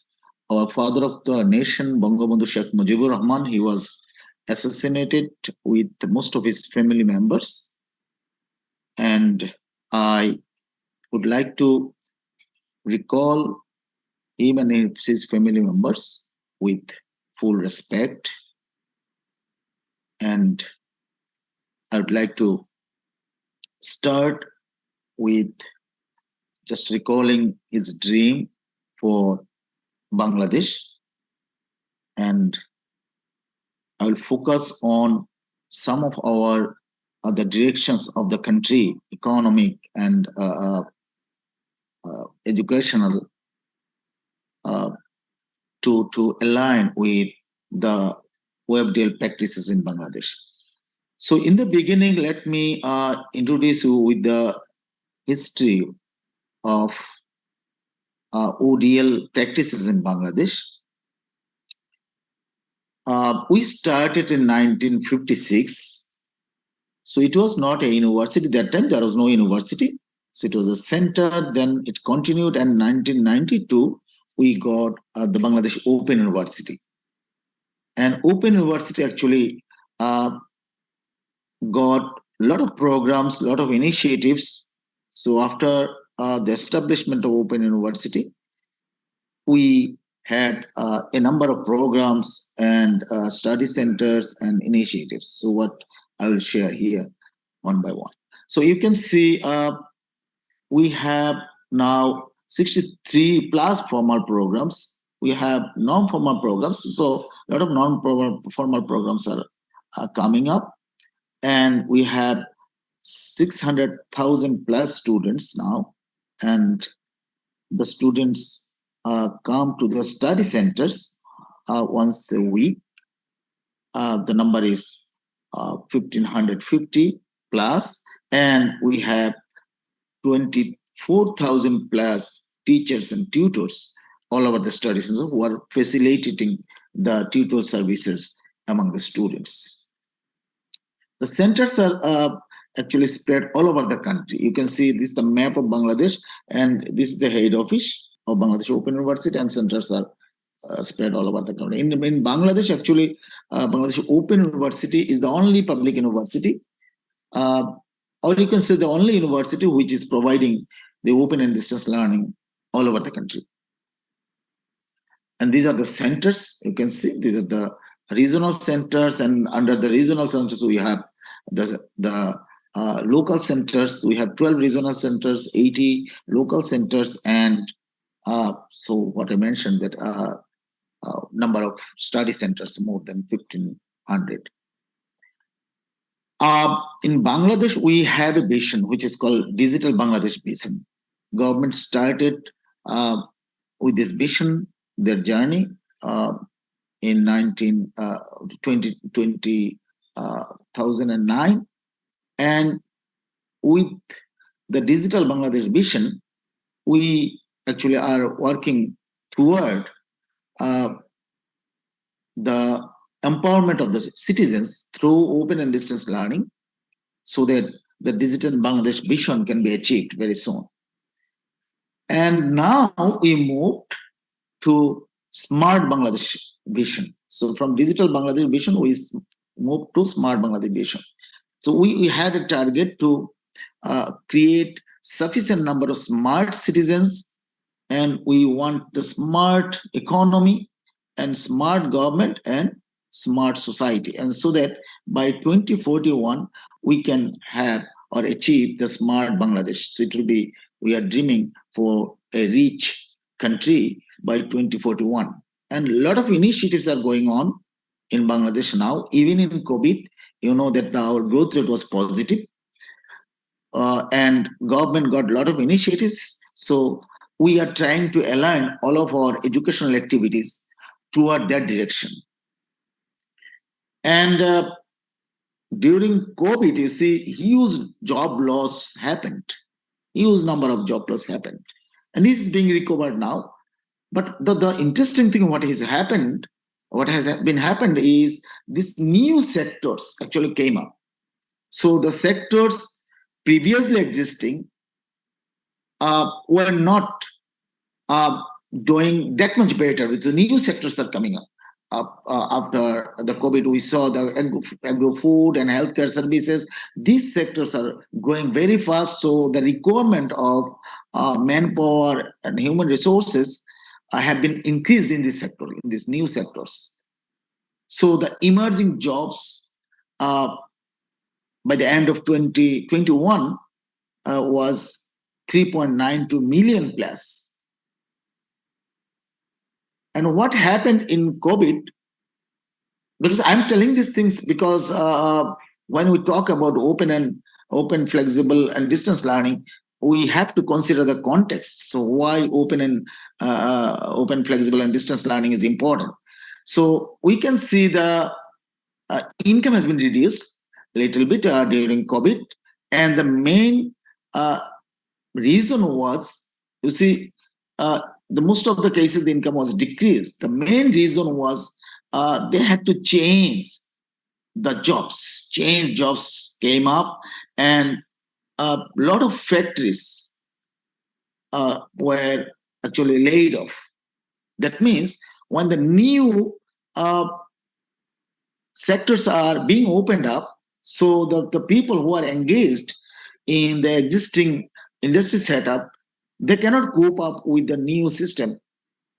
our father of the nation, Bangabandhu Sheikh Mujibur Rahman, he was assassinated with most of his family members. And I would like to recall him and his family members with full respect. And I would like to start with just recalling his dream for Bangladesh. And I will focus on some of our the directions of the country, economic and educational, to align with the OFDL practices in Bangladesh. So in the beginning, let me introduce you with the history of ODL practices in Bangladesh. We started in 1956. So it was not a university. That time there was no university. So it was a center. Then it continued, and 1992 we got the Bangladesh Open University. And Open University actually got a lot of programs, a lot of initiatives. So after the establishment of Open University, we had a number of programs and study centers and initiatives. So what I will share here one by one. So you can see we have now 63 plus formal programs. We have non-formal programs. So a lot of non-formal programs are coming up. And we have 600,000 plus students now. And the students come to the study centers once a week. The number is 1,550 plus, and we have 24,000 plus teachers and tutors all over the study centers who are facilitating the tutor services among the students. The centers are actually spread all over the country. You can see this is the map of Bangladesh, and this is the head office of Bangladesh Open University, and centers are spread all over the country. In Bangladesh, actually, Bangladesh Open University is the only public university, or you can say the only university which is providing the open and distance learning all over the country. And these are the centers. You can see these are the regional centers, and under the regional centers we have the local centers. We have 12 regional centers, 80 local centers, and so what I mentioned, that number of study centers, more than 1,500. In Bangladesh, we have a vision which is called Digital Bangladesh Vision. Government started with this vision, their journey in 2009. And with the Digital Bangladesh Vision, we actually are working toward the empowerment of the citizens through open and distance learning, so that the Digital Bangladesh Vision can be achieved very soon. And now we moved to Smart Bangladesh Vision. So from Digital Bangladesh Vision, we move to Smart Bangladesh vision. So we had a target to create sufficient number of smart citizens, and we want the smart economy and smart government and smart society. And so that by 2041, we can have or achieve the smart Bangladesh. So it will be, we are dreaming for a rich country by 2041. And a lot of initiatives are going on in Bangladesh now. Even in COVID, you know that our growth rate was positive. And government got a lot of initiatives. So we are trying to align all of our educational activities toward that direction. And during COVID, you see, huge job loss happened. Huge number of job loss happened. And this is being recovered now. But the interesting thing, what has happened is these new sectors actually came up. So the sectors previously existing were not doing that much better. With the new sectors are coming up. After the COVID, we saw the agro-food and healthcare services. These sectors are growing very fast. So the requirement of manpower and human resources have been increased in this sector, in these new sectors. So the emerging jobs by the end of 2021 was 3.92 million plus. And what happened in COVID, because I'm telling these things because when we talk about open, flexible, and distance learning, we have to consider the context. So why open, flexible, and distance learning is important. So we can see the income has been reduced a little bit during COVID. And the main reason was, you see, the most of the cases, the income was decreased. The main reason was they had to change the jobs. Change jobs came up, and a lot of factories were actually laid off. That means when the new sectors are being opened up, so the people who are engaged in the existing industry setup, they cannot cope up with the new system,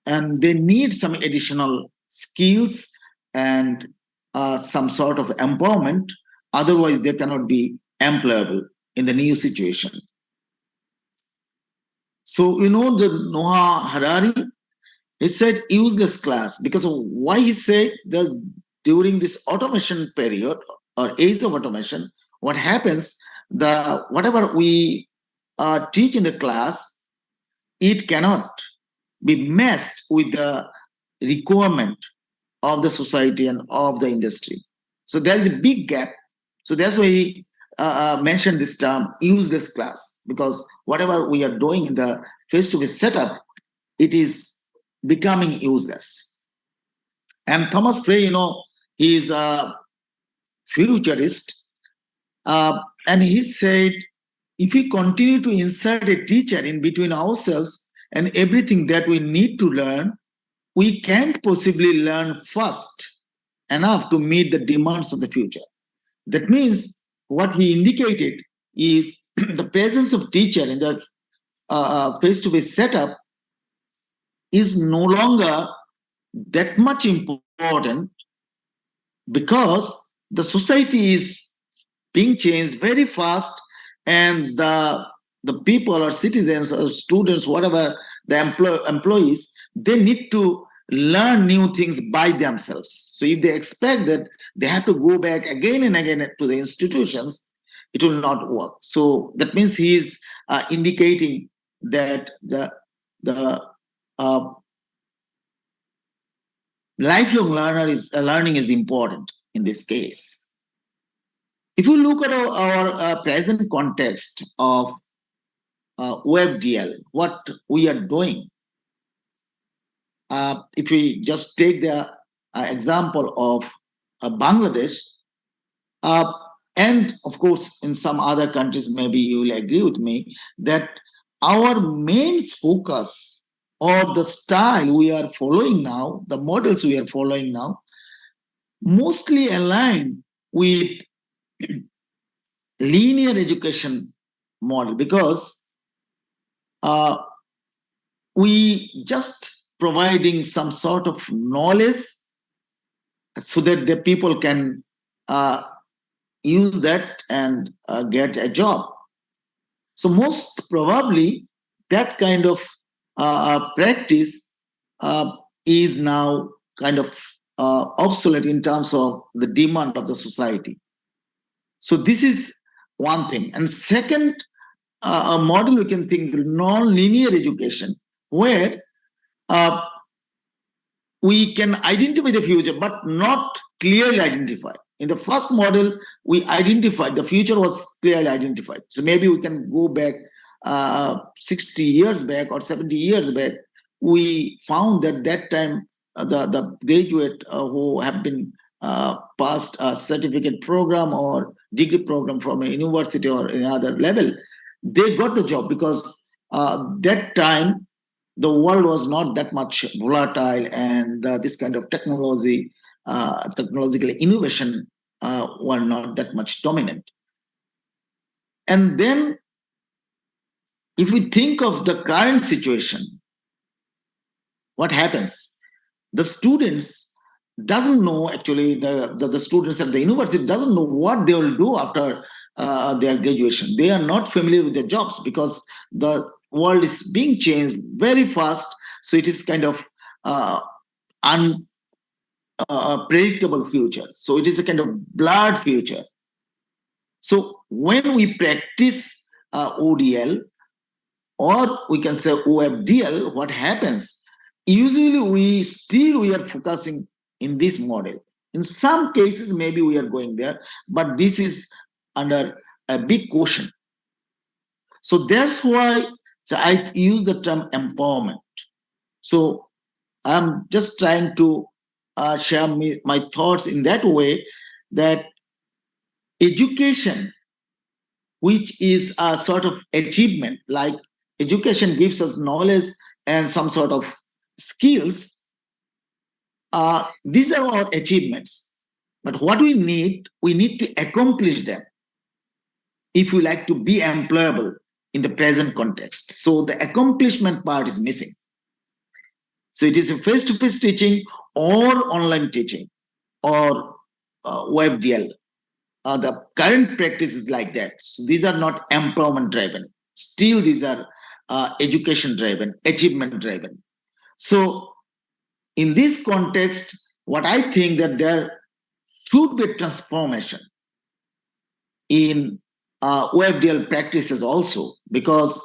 and they need some additional skills and some sort of empowerment. Otherwise, they cannot be employable in the new situation. So, you know, the Noah Harari, he said useless class, because of why he said that during this automation period or age of automation, what happens, whatever we teach in the class, it cannot be matched with the requirement of the society and of the industry. So there is a big gap. So that's why he mentioned this term, useless class, because whatever we are doing in the face-to-face setup, it is becoming useless. And Thomas Frey, you know, he is a futurist, and he said, if we continue to insert a teacher in between ourselves and everything that we need to learn, we can't possibly learn fast enough to meet the demands of the future. That means what he indicated is the presence of teacher in the face-to-face setup is no longer that much important, because the society is being changed very fast, and the people or citizens or students, whatever the employees, they need to learn new things by themselves. So if they expect that they have to go back again and again to the institutions, it will not work. So that means he is indicating that the lifelong learning is important in this case. If you look at our present context of OFDL, what we are doing, if we just take the example of Bangladesh, and of course in some other countries, maybe you will agree with me, that our main focus or the style we are following now, the models we are following now, mostly align with linear education model, because we just providing some sort of knowledge so that the people can use that and get a job. So most probably that kind of practice is now kind of obsolete in terms of the demand of the society. So this is one thing. And second, a model we can think non-linear education, where we can identify the future, but not clearly identify. In the first model, we identified the future was clearly identified. So maybe we can go back 60 years back or 70 years back. We found that that time the graduate who have been passed a certificate program or degree program from a university or any other level, they got the job, because that time the world was not that much volatile, and this kind of technological innovation were not that much dominant. And then if we think of the current situation, what happens? The students doesn't know, actually the students at the university doesn't know what they will do after their graduation. They are not familiar with their jobs, because the world is being changed very fast. So it is kind of unpredictable future. So it is a kind of blurred future. So when we practice ODL, or we can say OFDL, what happens? Usually we are focusing in this model. In some cases, maybe we are going there, but this is under a big caution. So that's why I use the term empowerment. So I'm just trying to share my thoughts in that way, that education, which is a sort of achievement, like education gives us knowledge and some sort of skills, these are our achievements. But what we need to accomplish them if we like to be employable in the present context. So the accomplishment part is missing. So it is a face-to-face teaching or online teaching or OFDL. The current practice is like that. So these are not empowerment driven. Still, these are education driven, achievement driven. So in this context, what I think that there should be a transformation in OFDL practices also, because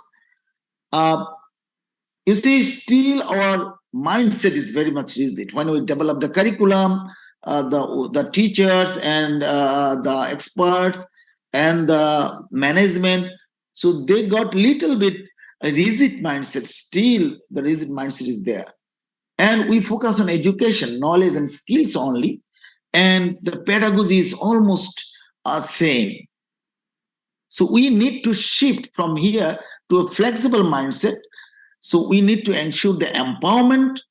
you see, still our mindset is very much rigid. When we develop the curriculum, the teachers and the experts and the management, so they got little bit a rigid mindset. Still, the rigid mindset is there. And we focus on education, knowledge and skills only. And the pedagogy is almost same. So we need to shift from here to a flexible mindset. So we need to ensure the empowerment,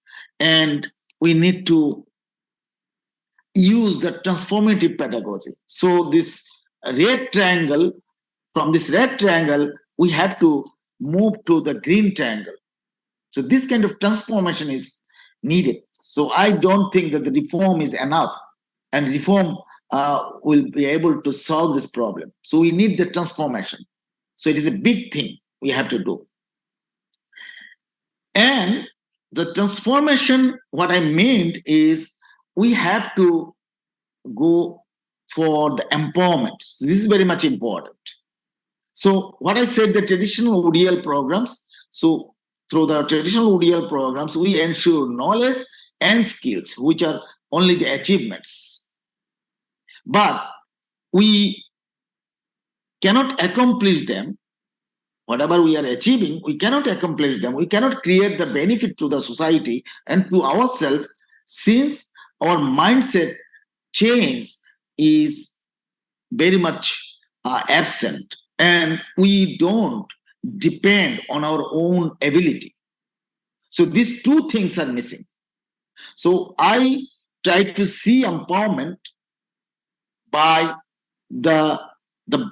and we need to use the transformative pedagogy. So this red triangle, from this red triangle, we have to move to the green triangle. So this kind of transformation is needed. So I don't think that the reform is enough, and reform will be able to solve this problem. So we need the transformation. So it is a big thing we have to do. And the transformation, what I meant is we have to go for the empowerment. So this is very much important. So what I said, the traditional ODL programs, so through the traditional ODL programs, we ensure knowledge and skills, which are only the achievements. But we cannot accomplish them. Whatever we are achieving, we cannot accomplish them. We cannot create the benefit to the society and to ourselves, since our mindset change is very much absent, and we don't depend on our own ability. So these two things are missing. So I try to see empowerment by the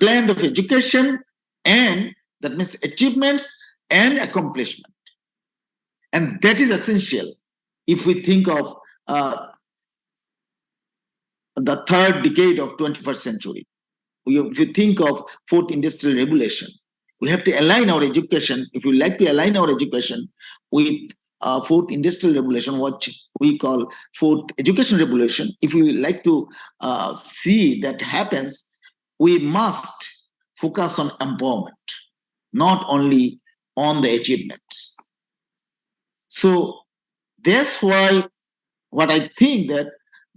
blend of education and that means achievements and accomplishment. And that is essential if we think of the third decade of 21st century. If you think of fourth industrial revolution, we have to align our education. If we like to align our education with fourth industrial revolution, what we call fourth education revolution, if we like to see that happens, we must focus on empowerment, not only on the achievements. So that's why what I think that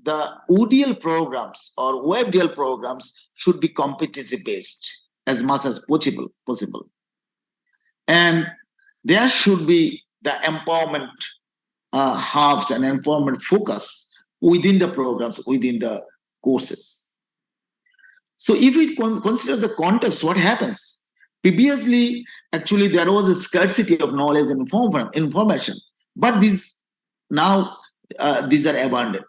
the ODL programs or OFDL programs should be competency based as much as possible. And there should be the empowerment hubs and empowerment focus within the programs, within the courses. So if we consider the context, what happens? Previously, actually, there was a scarcity of knowledge and information, but these are abundant.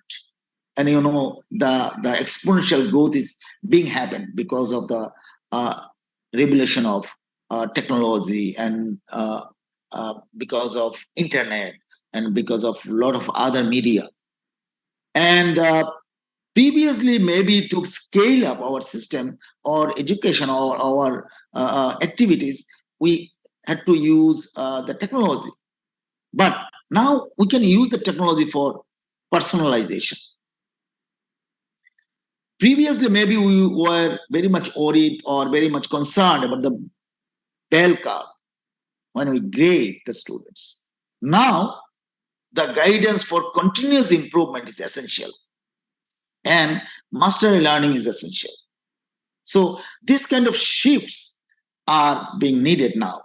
And you know, the exponential growth is being happened because of the revolution of technology and because of internet and because of a lot of other media. And previously, maybe to scale up our system or education or our activities, we had to use the technology. But now we can use the technology for personalization. Previously, maybe we were very much worried or very much concerned about the bell curve when we grade the students. Now, the guidance for continuous improvement is essential, and mastery learning is essential. So, this kind of shifts are being needed now.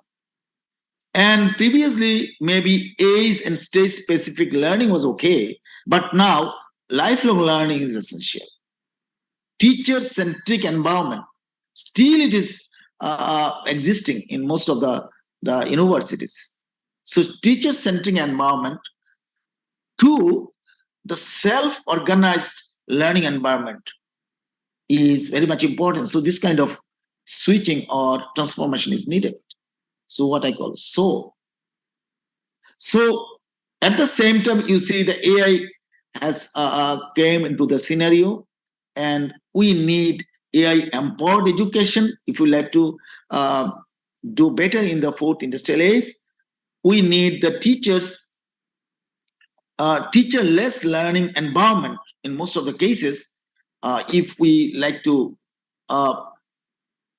And previously, maybe age and stage-specific learning was okay, but now lifelong learning is essential. Teacher-centric environment, still it is existing in most of the universities. So teacher-centric environment to the self-organized learning environment is very much important. So this kind of switching or transformation is needed. So what I call so. So at the same time, you see the AI has came into the scenario, and we need AI empowered education. If we like to do better in the fourth industrial age, we need the teachers, teacher-less learning environment in most of the cases. If we like to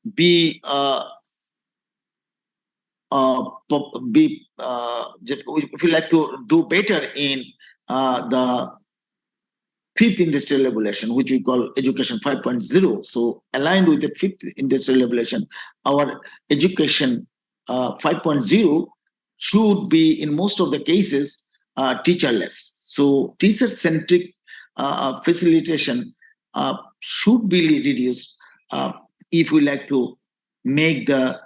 if you like to do better in the fifth industrial revolution, which we call education 5.0. So aligned with the fifth industrial revolution, our education 5.0 should be in most of the cases teacherless. So teacher-centric facilitation should be reduced if we like to make the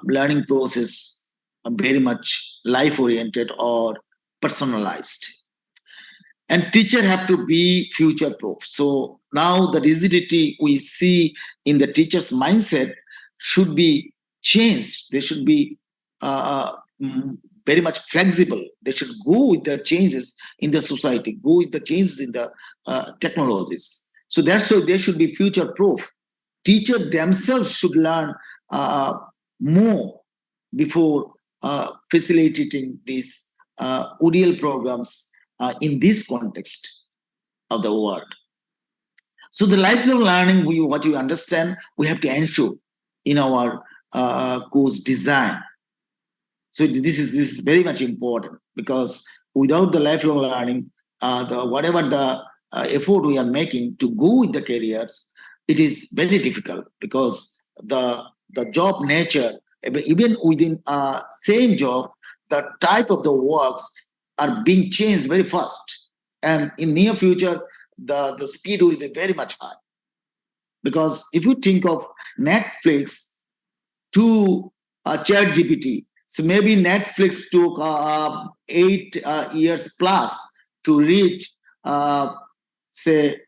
learning process very much life-oriented or personalized. And teacher have to be future-proof. So now the rigidity we see in the teacher's mindset should be changed. They should be very much flexible. They should go with the changes in the society, go with the changes in the technologies. So that's why they should be future-proof. Teachers themselves should learn more before facilitating these ODL programs in this context of the world. So the lifelong learning, what you understand, we have to ensure in our course design. So this is very much important, because without the lifelong learning, whatever the effort we are making to go with the careers, it is very difficult, because the job nature, even within same job, the type of the works are being changed very fast. And in near future, the speed will be very much high. Because if you think of Netflix to ChatGPT, so maybe Netflix took 8 years plus to reach, say,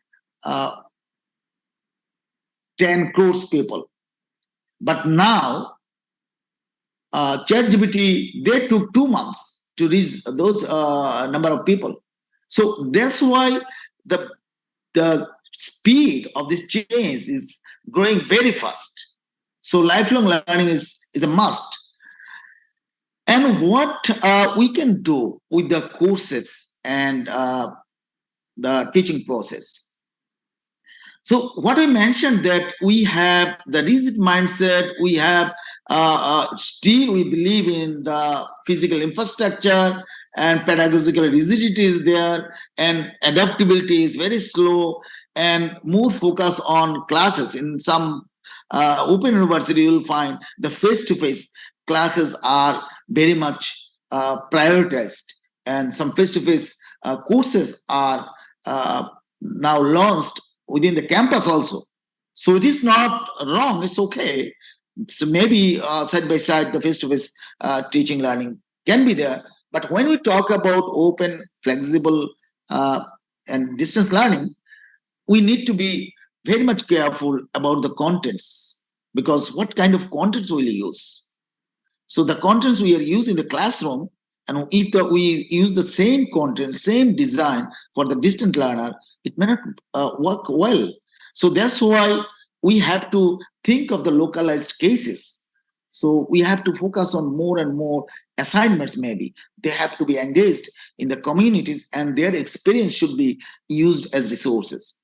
10 crores people. But now, ChatGPT, they took 2 months to reach those number of people. So that's why the speed of this change is growing very fast. So lifelong learning is a must. And what we can do with the courses and the teaching process. So what I mentioned that we have the rigid mindset, we have still we believe in the physical infrastructure and pedagogical rigidity is there and adaptability is very slow and more focus on classes. In some open university, you'll find the face-to-face classes are very much prioritized and some face-to-face courses are now launched within the campus also. So it is not wrong, it's okay. So maybe side by side, the face-to-face teaching learning can be there. But when we talk about open, flexible, and distance learning, we need to be very much careful about the contents because what kind of contents will we use? So the contents we are using in the classroom, and if we use the same content, same design for the distant learner, it may not work well. So that's why we have to think of the localized cases. So we have to focus on more and more assignments maybe. They have to be engaged in the communities and their experience should be used as resources.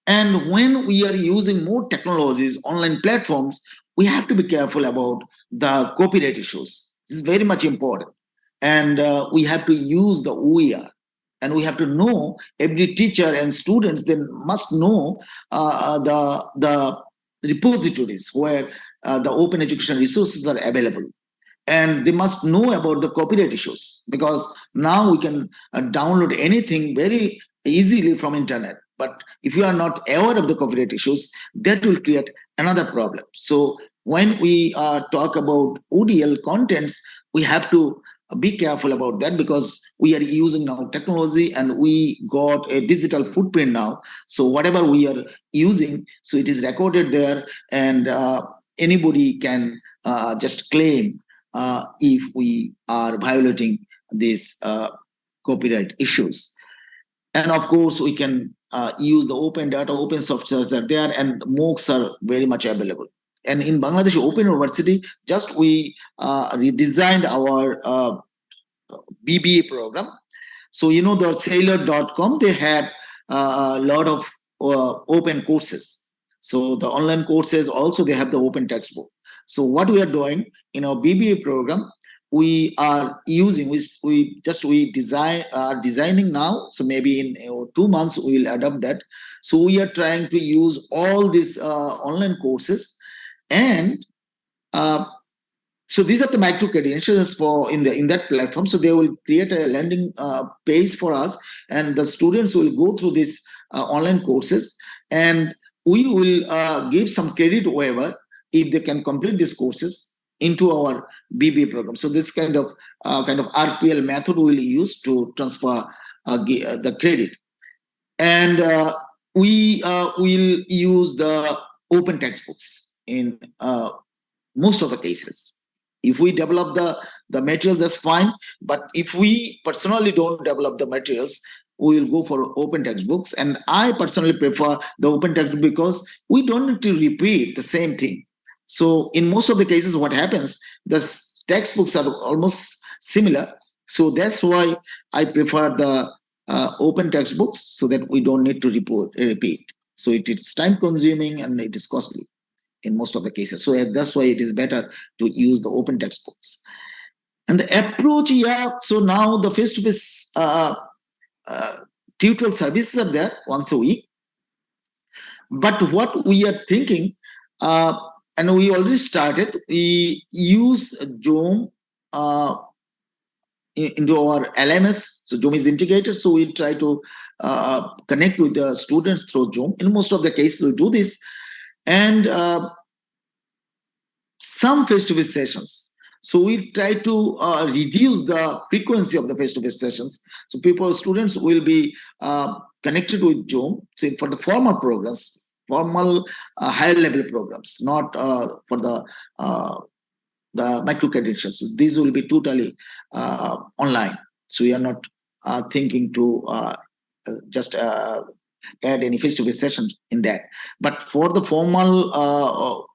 And when we are using more technologies, online platforms, we have to be careful about the copyright issues. This is very much important. And we have to use the OER. And we have to know every teacher and students, they must know the repositories where the open education resources are available. And they must know about the copyright issues because now we can download anything very easily from internet. But if you are not aware of the copyright issues, that will create another problem. So when we talk about ODL contents, we have to be careful about that because we are using now technology and we got a digital footprint now. So whatever we are using, so it is recorded there and anybody can just claim if we are violating these copyright issues. And of course, we can use the open data, open softwares are there and MOOCs are very much available. And in Bangladesh Open University, just we redesigned our BBA program. So, you know, the sailor.com, they had a lot of open courses. So the online courses also, they have the open textbook. So what we are doing in our BBA program, we are using, we designing now. So maybe in 2 months, we will adopt that. So we are trying to use all these online courses. And so these are the micro credentials for in that platform. So they will create a landing page for us, and the students will go through these online courses, and we will give some credit waiver if they can complete these courses into our BBA program. So this kind of RPL method we will use to transfer the credit, and we will use the open textbooks in most of the cases. If we develop the materials, that's fine. But if we personally don't develop the materials, we will go for open textbooks. And I personally prefer the open textbook because we don't need to repeat the same thing. So in most of the cases, what happens, the textbooks are almost similar. So that's why I prefer the open textbooks so that we don't need to repeat. So it is time consuming and it is costly in most of the cases. So that's why it is better to use the open textbooks. And the approach, so now the face-to-face tutorial services are there once a week. But what we are thinking, and we already started, we use Zoom into our LMS. So Zoom is integrated, so we try to connect with the students through Zoom. In most of the cases, we do this. And some face-to-face sessions. So we try to reduce the frequency of the face-to-face sessions. So students will be connected with Zoom. So for the formal programs, formal higher level programs, not for the micro credentials. These will be totally online. So we are not thinking to just add any face-to-face sessions in that. But for the formal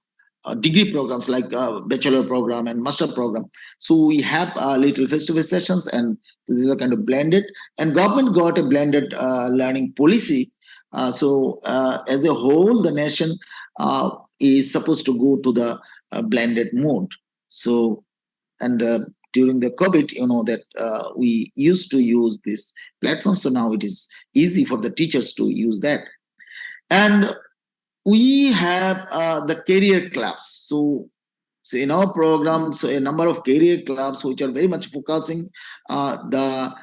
degree programs like bachelor program and master program, so we have little face-to-face sessions, and this is a kind of blended. And government got a blended learning policy. So as a whole, the nation is supposed to go to the blended mode. So, and during the COVID, that we used to use this platform. So now it is easy for the teachers to use that. And we have the career clubs. So in our program, so a number of career clubs which are very much focusing the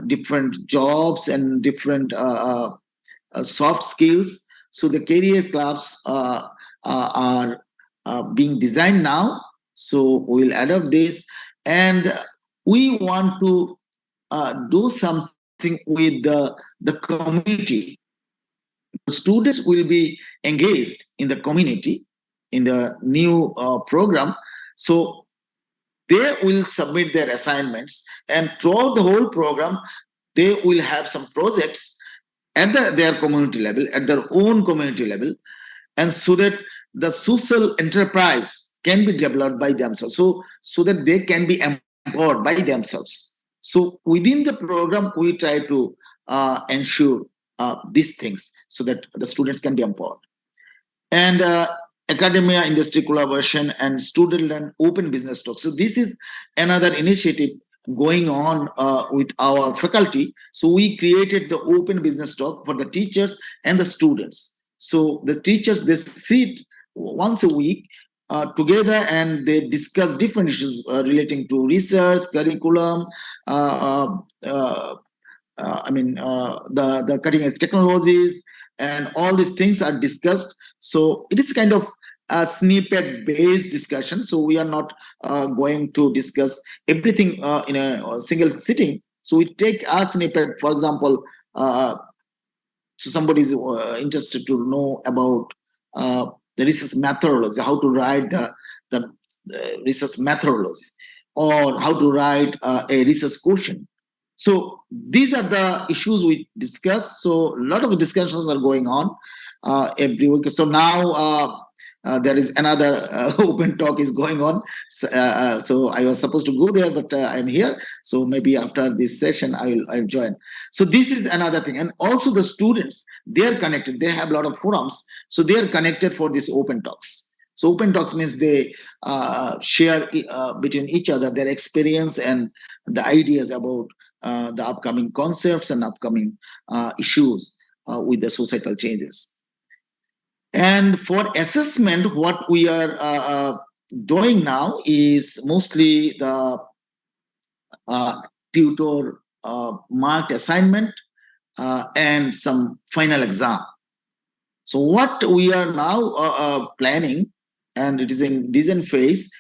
different jobs and different soft skills. So the career clubs are being designed now. So we'll adopt this, and we want to do something with the community. Students will be engaged in the community in the new program. So they will submit their assignments, and throughout the whole program, they will have some projects at their community level, at their own community level, and so that the social enterprise can be developed by themselves, so that they can be empowered by themselves. So within the program, we try to ensure these things so that the students can be empowered. And academia industry collaboration and student and open business talk. So this is another initiative going on with our faculty. So we created the open business talk for the teachers and the students. So the teachers, they sit once a week together, and they discuss different issues relating to research, curriculum, the cutting edge technologies, and all these things are discussed. So it is kind of a snippet based discussion. So we are not going to discuss everything in a single sitting. So we take a snippet, for example, so somebody is interested to know about the research methodology, how to write the research methodology, or how to write a research question. So these are the issues we discuss. So a lot of discussions are going on every week. So now there is another open talk is going on. So I was supposed to go there, but I'm here. So maybe after this session, I'll join. So this is another thing. And also the students, they're connected. They have a lot of forums. So they're connected for these open talks. So open talks means they share between each other their experience and the ideas about the upcoming concepts and upcoming issues with the societal changes. And for assessment, what we are doing now is mostly the tutor marked assignment and some final exam. So what we are now planning, and it is in design phase,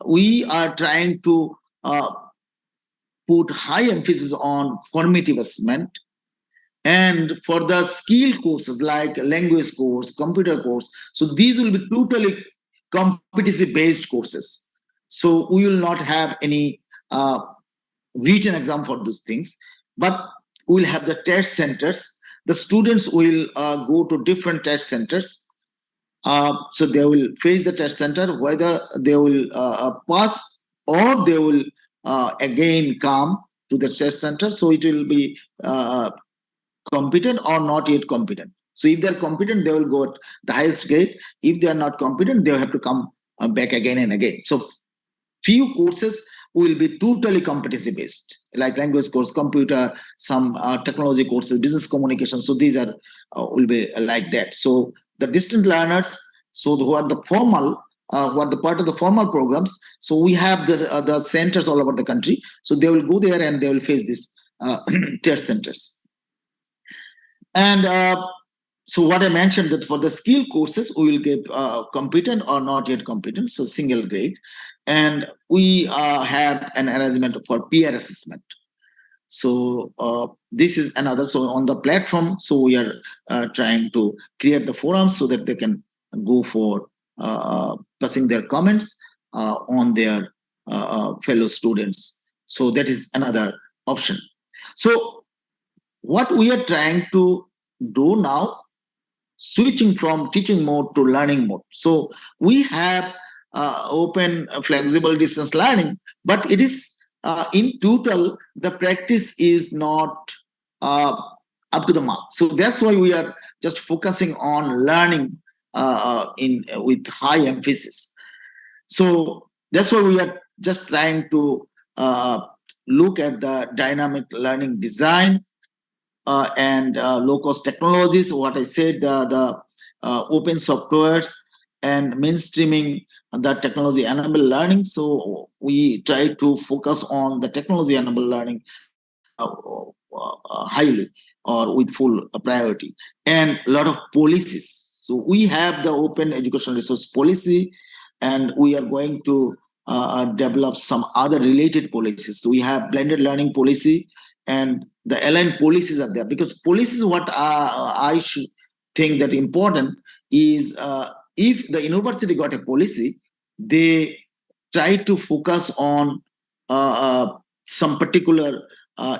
we are trying to put high emphasis on formative assessment. And for the skill courses like language course, computer course, so these will be totally competency-based courses. So we will not have any written exam for those things, but we will have the test centers. The students will go to different test centers. So they will face the test center, whether they will pass or they will again come to the test center. So it will be competent or not yet competent. So if they're competent, they will go at the highest grade. If they are not competent, they will have to come back again and again. So few courses will be totally competency based, like language course, computer, some technology courses, business communication. So these are will be like that. So the distant learners, so who are the formal, who are the part of the formal programs. So we have the centers all over the country. So they will go there and they will face this test centers. And so what I mentioned, that for the skill courses, we will give competent or not yet competent, so single grade. And we have an arrangement for peer assessment. So this is another. So on the platform, so we are trying to create the forums so that they can go for passing their comments on their fellow students. So that is another option. So what we are trying to do now, switching from teaching mode to learning mode. So we have open flexible distance learning, but it is in total, the practice is not up to the mark. So that's why we are just focusing on learning with high emphasis. So that's why we are just trying to look at the dynamic learning design and low-cost technologies. What I said, the open softwares and mainstreaming the technology-enabled learning. So we try to focus on the technology-enabled learning highly or with full priority, and a lot of policies. So we have the open educational resource policy, and we are going to develop some other related policies. So we have blended learning policy, and the aligned policies are there, because policies, what I should think that important is if the university got a policy, they try to focus on some particular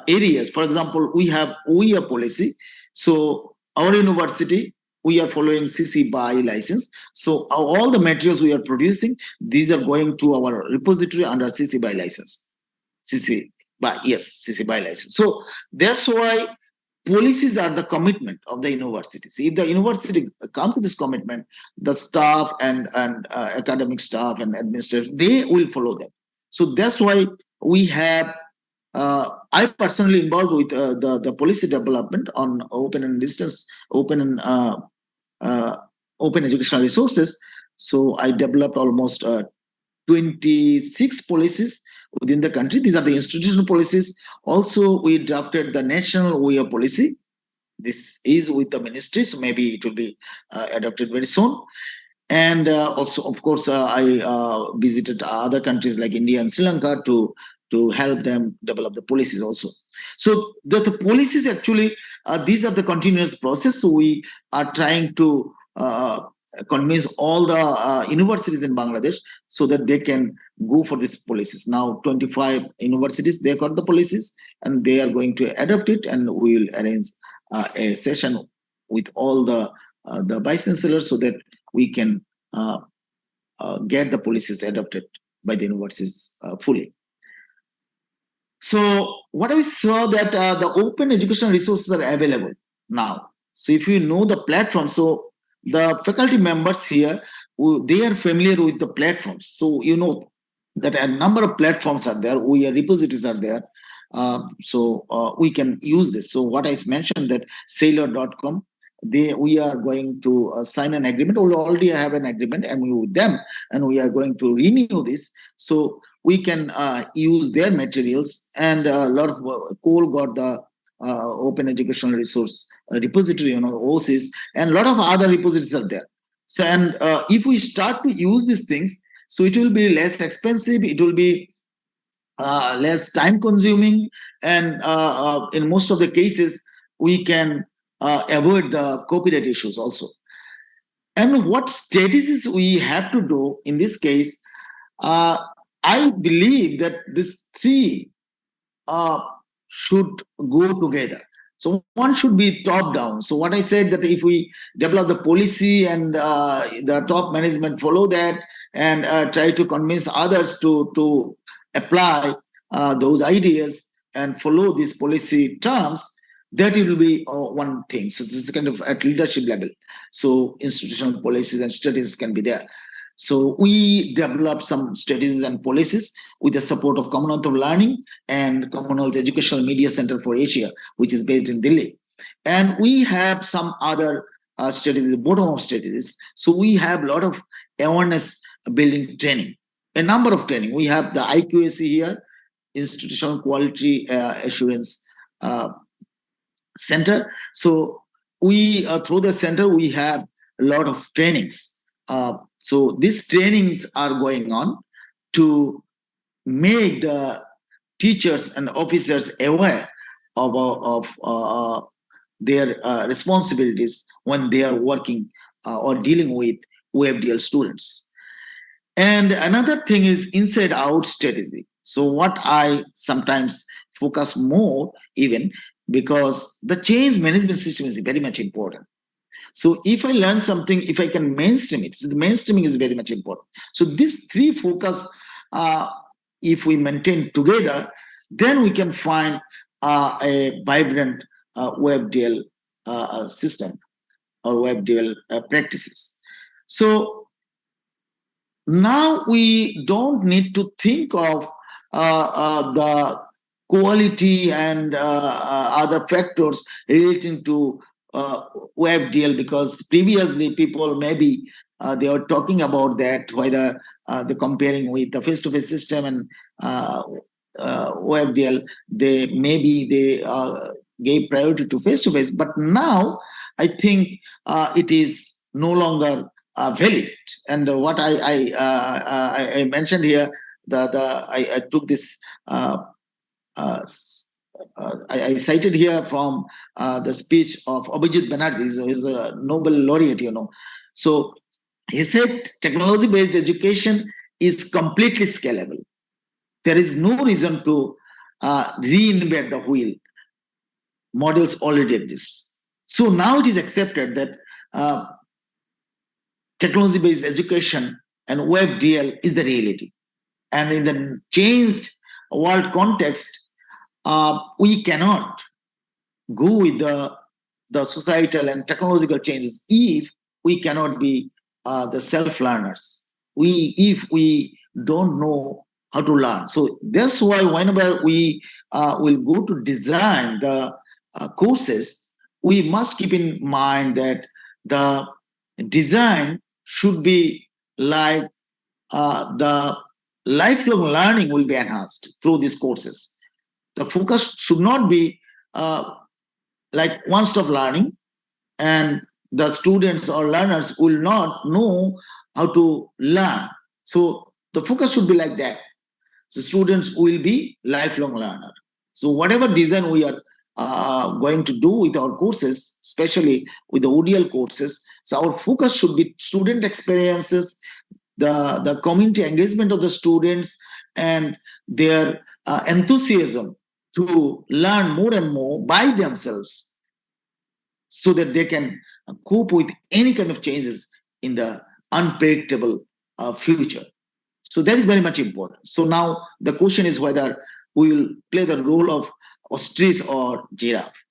areas. For example, we have OER policy. So our university, we are following CC BY license. So all the materials we are producing, these are going to our repository under CC BY license. CC BY license. So that's why policies are the commitment of the university. So if the university come to this commitment, the staff and academic staff and administrators, they will follow them. So that's why we have I personally involved with the policy development on open and distance, open educational resources. So I developed almost 26 policies within the country. These are the institutional policies. Also, we drafted the national OER policy. This is with the ministry, so maybe it will be adopted very soon. And also, of course, I visited other countries like India and Sri Lanka to help them develop the policies also. So the policies actually, these are the continuous process. So we are trying to convince all the universities in Bangladesh so that they can go for these policies. Now 25 universities, they got the policies and they are going to adopt it, and we will arrange a session with all the vice chancellors so that we can get the policies adopted by the universities fully. So what we saw that the open educational resources are available now. So if you know the platform, so the faculty members here, they are familiar with the platforms. So you know that a number of platforms are there, repositories are there. So we can use this. So what I mentioned, that sailor.com, we are going to sign an agreement. We already have an agreement MOU with them, and we are going to renew this. So we can use their materials, and a lot of Cole got the open educational resource repository, OSIS, and a lot of other repositories are there. So, and if we start to use these things, so it will be less expensive, it will be less time consuming, and in most of the cases, we can avoid the copyright issues also. And what strategies we have to do in this case, I believe that these three should go together. So one should be top down. So what I said, that if we develop the policy and the top management follow that and try to convince others to apply those ideas and follow these policy terms, that it will be one thing. So this is kind of at leadership level. So institutional policies and strategies can be there. So we developed some strategies and policies with the support of Commonwealth of Learning and Commonwealth Educational Media Center for Asia, which is based in Delhi. And we have some other strategies, bottom-up strategies. So we have a lot of awareness building training, a number of training. We have the IQAC here, Institutional Quality Assurance Center. So we, through the center, we have a lot of trainings. So these trainings are going on to make the teachers and officers aware of their responsibilities when they are working or dealing with OFDL students. And another thing is inside out strategy. So what I sometimes focus more even, because the change management system is very much important. So if I learn something, if I can mainstream it, so the mainstreaming is very much important. So these three focus, if we maintain together, then we can find a vibrant OFDL system or OFDL practices. So now we don't need to think of the quality and other factors relating to OFDL, because previously people maybe they were talking about that, whether they're comparing with the face-to-face system and OFDL, they gave priority to face-to-face, but now I think it is no longer valid. And what I mentioned here, I took this. I cited here from the speech of Abhijit Banerjee, who is a Nobel laureate, So he said technology-based education is completely scalable. There is no reason to reinvent the wheel. Models already exist. So now it is accepted that technology-based education and OFDL is the reality. And in the changed world context, we cannot go with the societal and technological changes if we cannot be the self-learners. If we don't know how to learn. So that's why whenever we will go to design the courses, we must keep in mind that the design should be like the lifelong learning will be enhanced through these courses. The focus should not be like one-stop learning, and the students or learners will not know how to learn. So the focus should be like that. So students will be lifelong learner. So whatever design we are going to do with our courses, especially with the ODL courses, so our focus should be student experiences, the community engagement of the students, and their enthusiasm to learn more and more by themselves, so that they can cope with any kind of changes in the unpredictable future. So that is very much important. So now the question is whether we will play the role of ostrich or giraffe.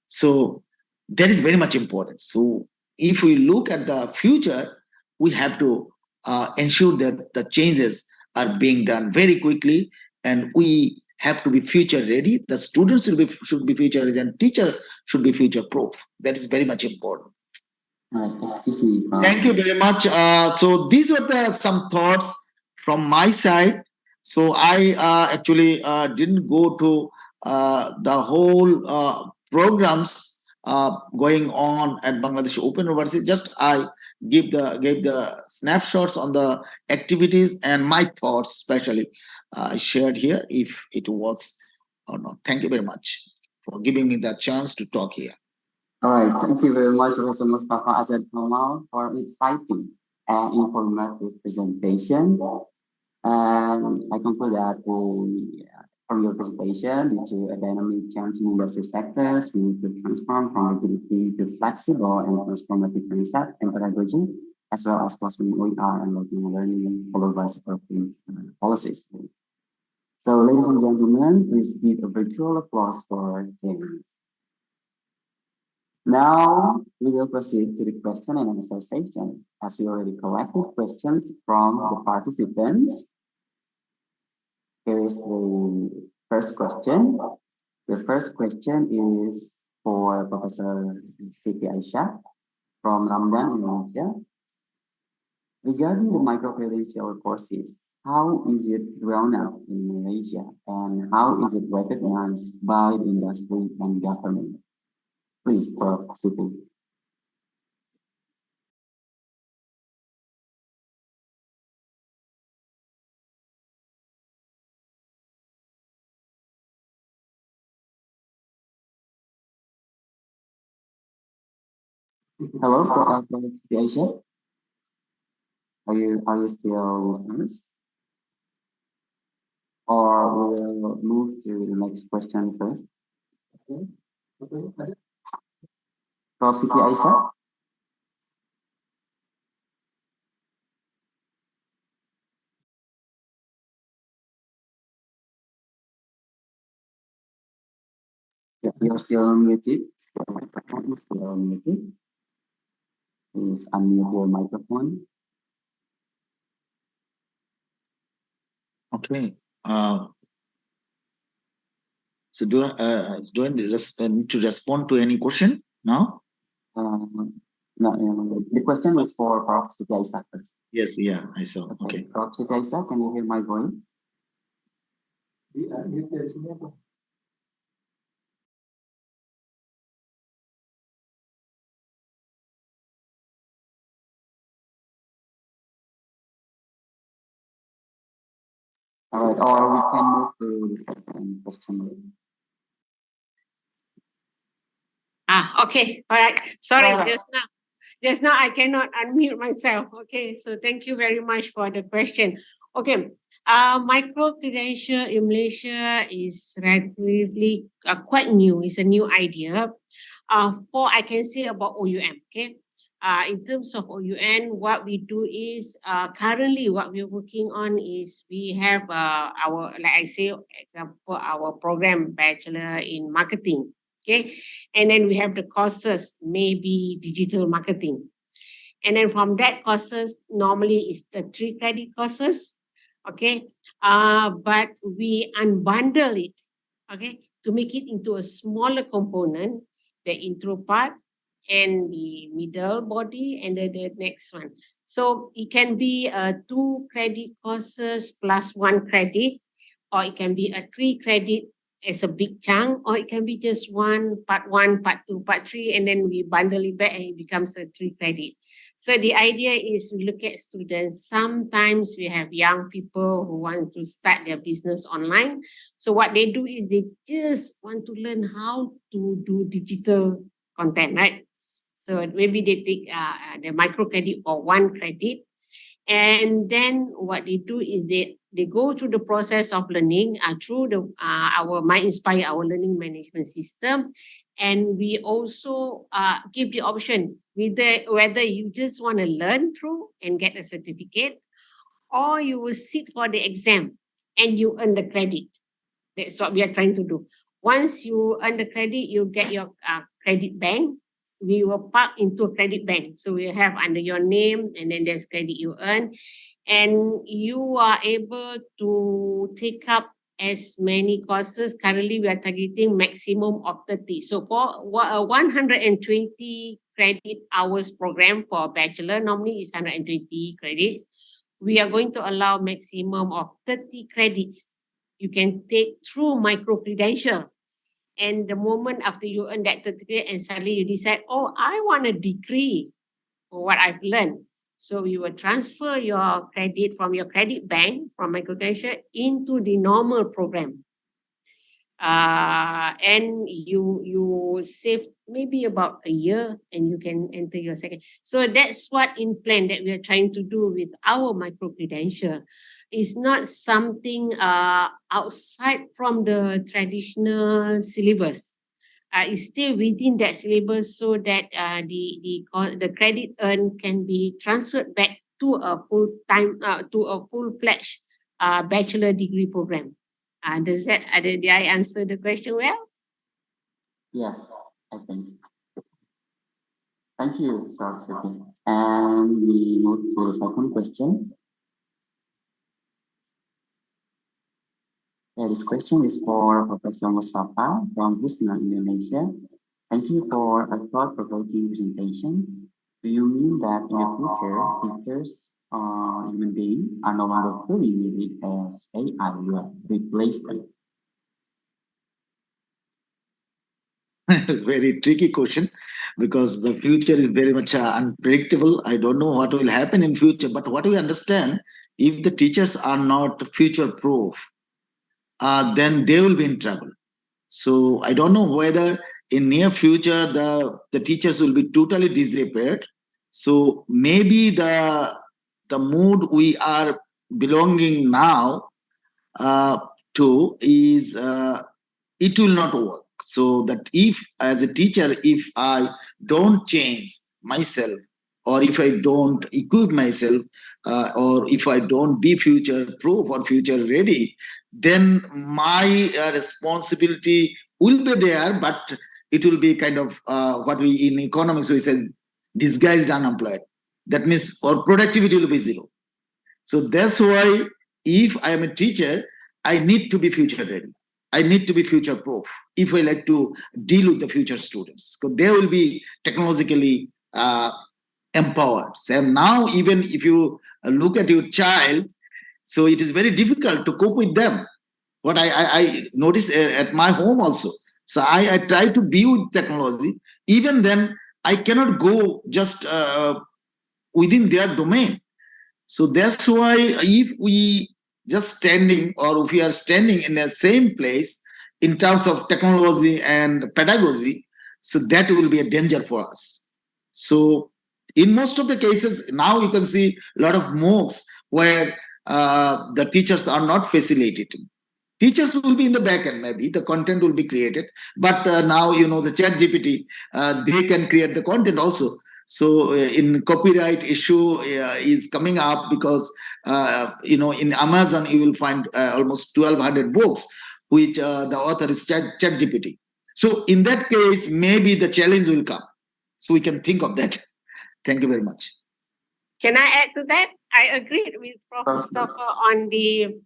So that is very much important. So if we look at the future, we have to ensure that the changes are being done very quickly, and we have to be future ready. The students should be future ready, and teacher should be future proof. That is very much important. Excuse me. Thank you very much. So these were some thoughts from my side. So I actually didn't go to the whole programs going on at Bangladesh Open University. Just I gave the snapshots on the activities and my thoughts, especially shared here, if it works or not. Thank you very much for giving me the chance to talk here. All right, thank you very much, Professor Mustafa, Azad, Kamal, for an exciting and informative presentation. And I conclude that from your presentation, due to a dynamic change in industry sectors, we need to transform from rigidity to flexible and transformative mindset and pedagogy, as well as fostering OER and learning, followed by supporting policies. So, ladies and gentlemen, please give a virtual applause for them. Now we will proceed to the question and answer session, as we already collected questions from the participants. Here is the first question. The first question is for Professor Siti Aishah from Ramadan, Indonesia. Regarding the micro-credential courses, how is it grown up in Malaysia, and how is it recognized by the industry and government? Please, Prof. Siti. Hello, Prof. Aishah. Are you still with us? Or we'll move to the next question first. Prof. Siti Aishah. Yeah, you're still muted. Your microphone is still muted. Please unmute your microphone. Okay. So do I need to respond to any question now? No, the question was for Prof. Siti Aishah first. Yes, yeah, I saw. Okay. Prof. Siti Aishah, can you hear my voice? All right, or we can move to the second question. Okay. All right. Sorry, All right. just now I cannot unmute myself. Okay, so thank you very much for the question. Okay, micro credential in Malaysia is relatively quite new. It's a new idea. For I can say about OUM. Okay, in terms of OUN, what we do is currently what we're working on is we have our, like I say, example, our program Bachelor in Marketing. Okay, and then we have the courses, maybe digital marketing. And then from that courses, normally it's the 3 credit courses. Okay, but we unbundle it, okay, to make it into a smaller component, the intro part and the middle body and the next one. So it can be 2 credit courses plus 1 credit, or it can be a 3 credit as a big chunk, or it can be just one, part 2, part 3, and then we bundle it back and it becomes a 3 credit. So the idea is we look at students. Sometimes we have young people who want to start their business online. So what they do is they just want to learn how to do digital content, right? So maybe they take the micro credit or 1 credit. And then what they do is they go through the process of learning through our MyInspire, our learning management system. And we also give the option whether you just want to learn through and get a certificate, or you will sit for the exam and you earn the credit. That's what we are trying to do. Once you earn the credit, you get your credit bank. We will park into a credit bank. So we have under your name, and then there's credit you earn. And you are able to take up as many courses. Currently, we are targeting maximum of 30. So for 120 credit hours program for a bachelor, normally is 120 credits. We are going to allow maximum of 30 credits you can take through micro credential. And the moment after you earn that certificate and suddenly you decide, oh, I want a degree for what I've learned. So you will transfer your credit from your credit bank, from micro credential, into the normal program. And you save maybe about a year and you can enter your second. So that's what in plan that we are trying to do with our micro credential. It's not something outside from the traditional syllabus. It's still within that syllabus, so that the credit earned can be transferred back to a full-fledged bachelor degree program. Did I answer the question well? Yes, I think. Thank you, Prof. Siti. And we move to the second question. This question is for Professor Mustafa from Husna, Indonesia. Thank you for a thought-provoking presentation. Do you mean that in the future, teachers or human beings are no longer fully needed as AI will replace them? Very tricky question, because the future is very much unpredictable. I don't know what will happen in future, but what we understand, if the teachers are not future proof, then they will be in trouble. So I don't know whether in near future, the teachers will be totally disappeared. So maybe the mood we are belonging now to is it will not work. So that if as a teacher, if I don't change myself, or if I don't equip myself, or if I don't be future proof or future ready, then my responsibility will be there, but it will be kind of what we in economics we say disguised unemployed. That means our productivity will be zero. So that's why if I am a teacher, I need to be future ready. I need to be future proof if I like to deal with the future students. So they will be technologically empowered. So now, even if you look at your child, so it is very difficult to cope with them. What I notice at my home also. So I try to be with technology. Even then, I cannot go just within their domain. So that's why if we just standing, or if we are standing in the same place in terms of technology and pedagogy, so that will be a danger for us. So in most of the cases, now you can see a lot of MOOCs where the teachers are not facilitating. Teachers will be in the back end, maybe the content will be created, but now the chat GPT, they can create the content also. So in copyright issue is coming up because in Amazon you will find almost 1,200 books which the author is chat GPT. So in that case, maybe the challenge will come. So we can think of that. Thank you very much. Can I add to that? I agree with Prof. Mustafa on the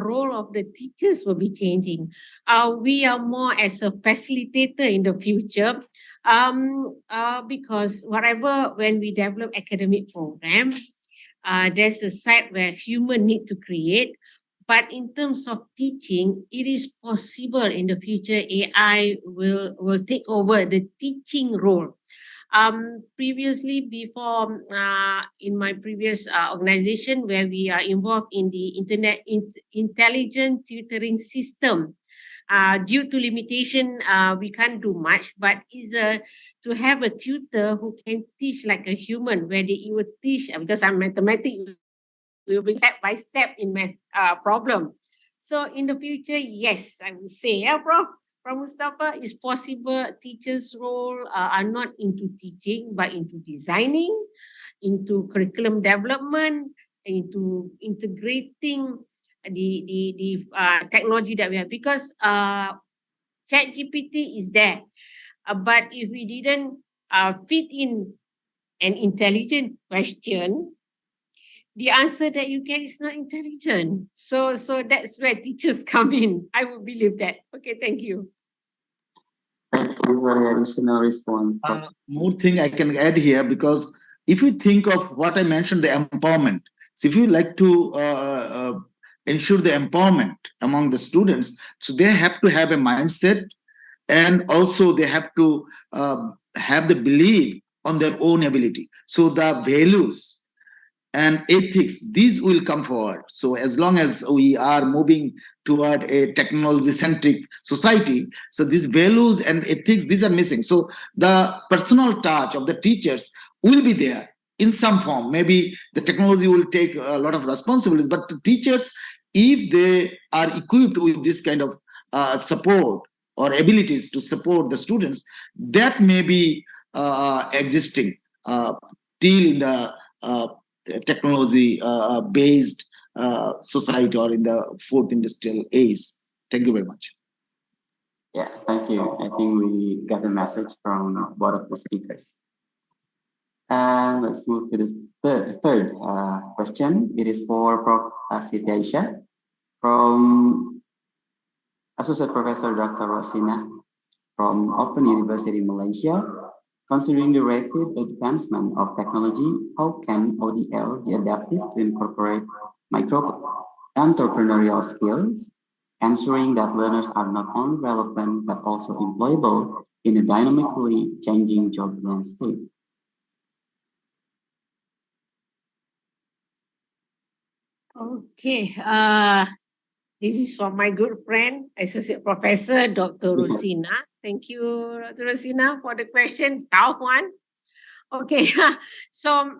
role of the teachers will be changing. We are more as a facilitator in the future, because when we develop academic programs, there's a side where human need to create. But in terms of teaching, it is possible in the future AI will take over the teaching role. Previously, before in my previous organization where we are involved in the internet intelligent tutoring system, due to limitation, we can't do much, but is to have a tutor who can teach like a human, where they will teach, because I'm mathematics, we will be step by step in math problem. So in the future, yes, I would say, yeah, Prof. From Mustafa, is possible teachers' role are not into teaching, but into designing, into curriculum development, into integrating the technology that we have. Because ChatGPT is there, but if we didn't fit in an intelligent question, the answer that you get is not intelligent. So that's where teachers come in. I would believe that. Okay, thank you. Thank you for the additional response. More thing I can add here, because if you think of what I mentioned, the empowerment. So if you like to ensure the empowerment among the students, so they have to have a mindset, and also they have to have the belief on their own ability. So the values and ethics, these will come forward. So as long as we are moving toward a technology-centric society, so these values and ethics, these are missing. So the personal touch of the teachers will be there in some form. Maybe the technology will take a lot of responsibilities, but the teachers, if they are equipped with this kind of support or abilities to support the students, that may be existing till in the technology-based society or in the fourth industrial age. Thank you very much. Yeah, thank you. I think we got a message from both of the speakers. And let's move to the third question. It is for Prof. Siti Aishah from Associate Professor Dr. Rosina from Open University Malaysia. Considering the rapid advancement of technology, how can ODL be adapted to incorporate micro-entrepreneurial skills, ensuring that learners are not only relevant but also employable in a dynamically changing job landscape? Okay, this is from my good friend, Associate Professor Dr. Rosina. Thank you, Dr. Rosina, for the question. Tough one. Okay, so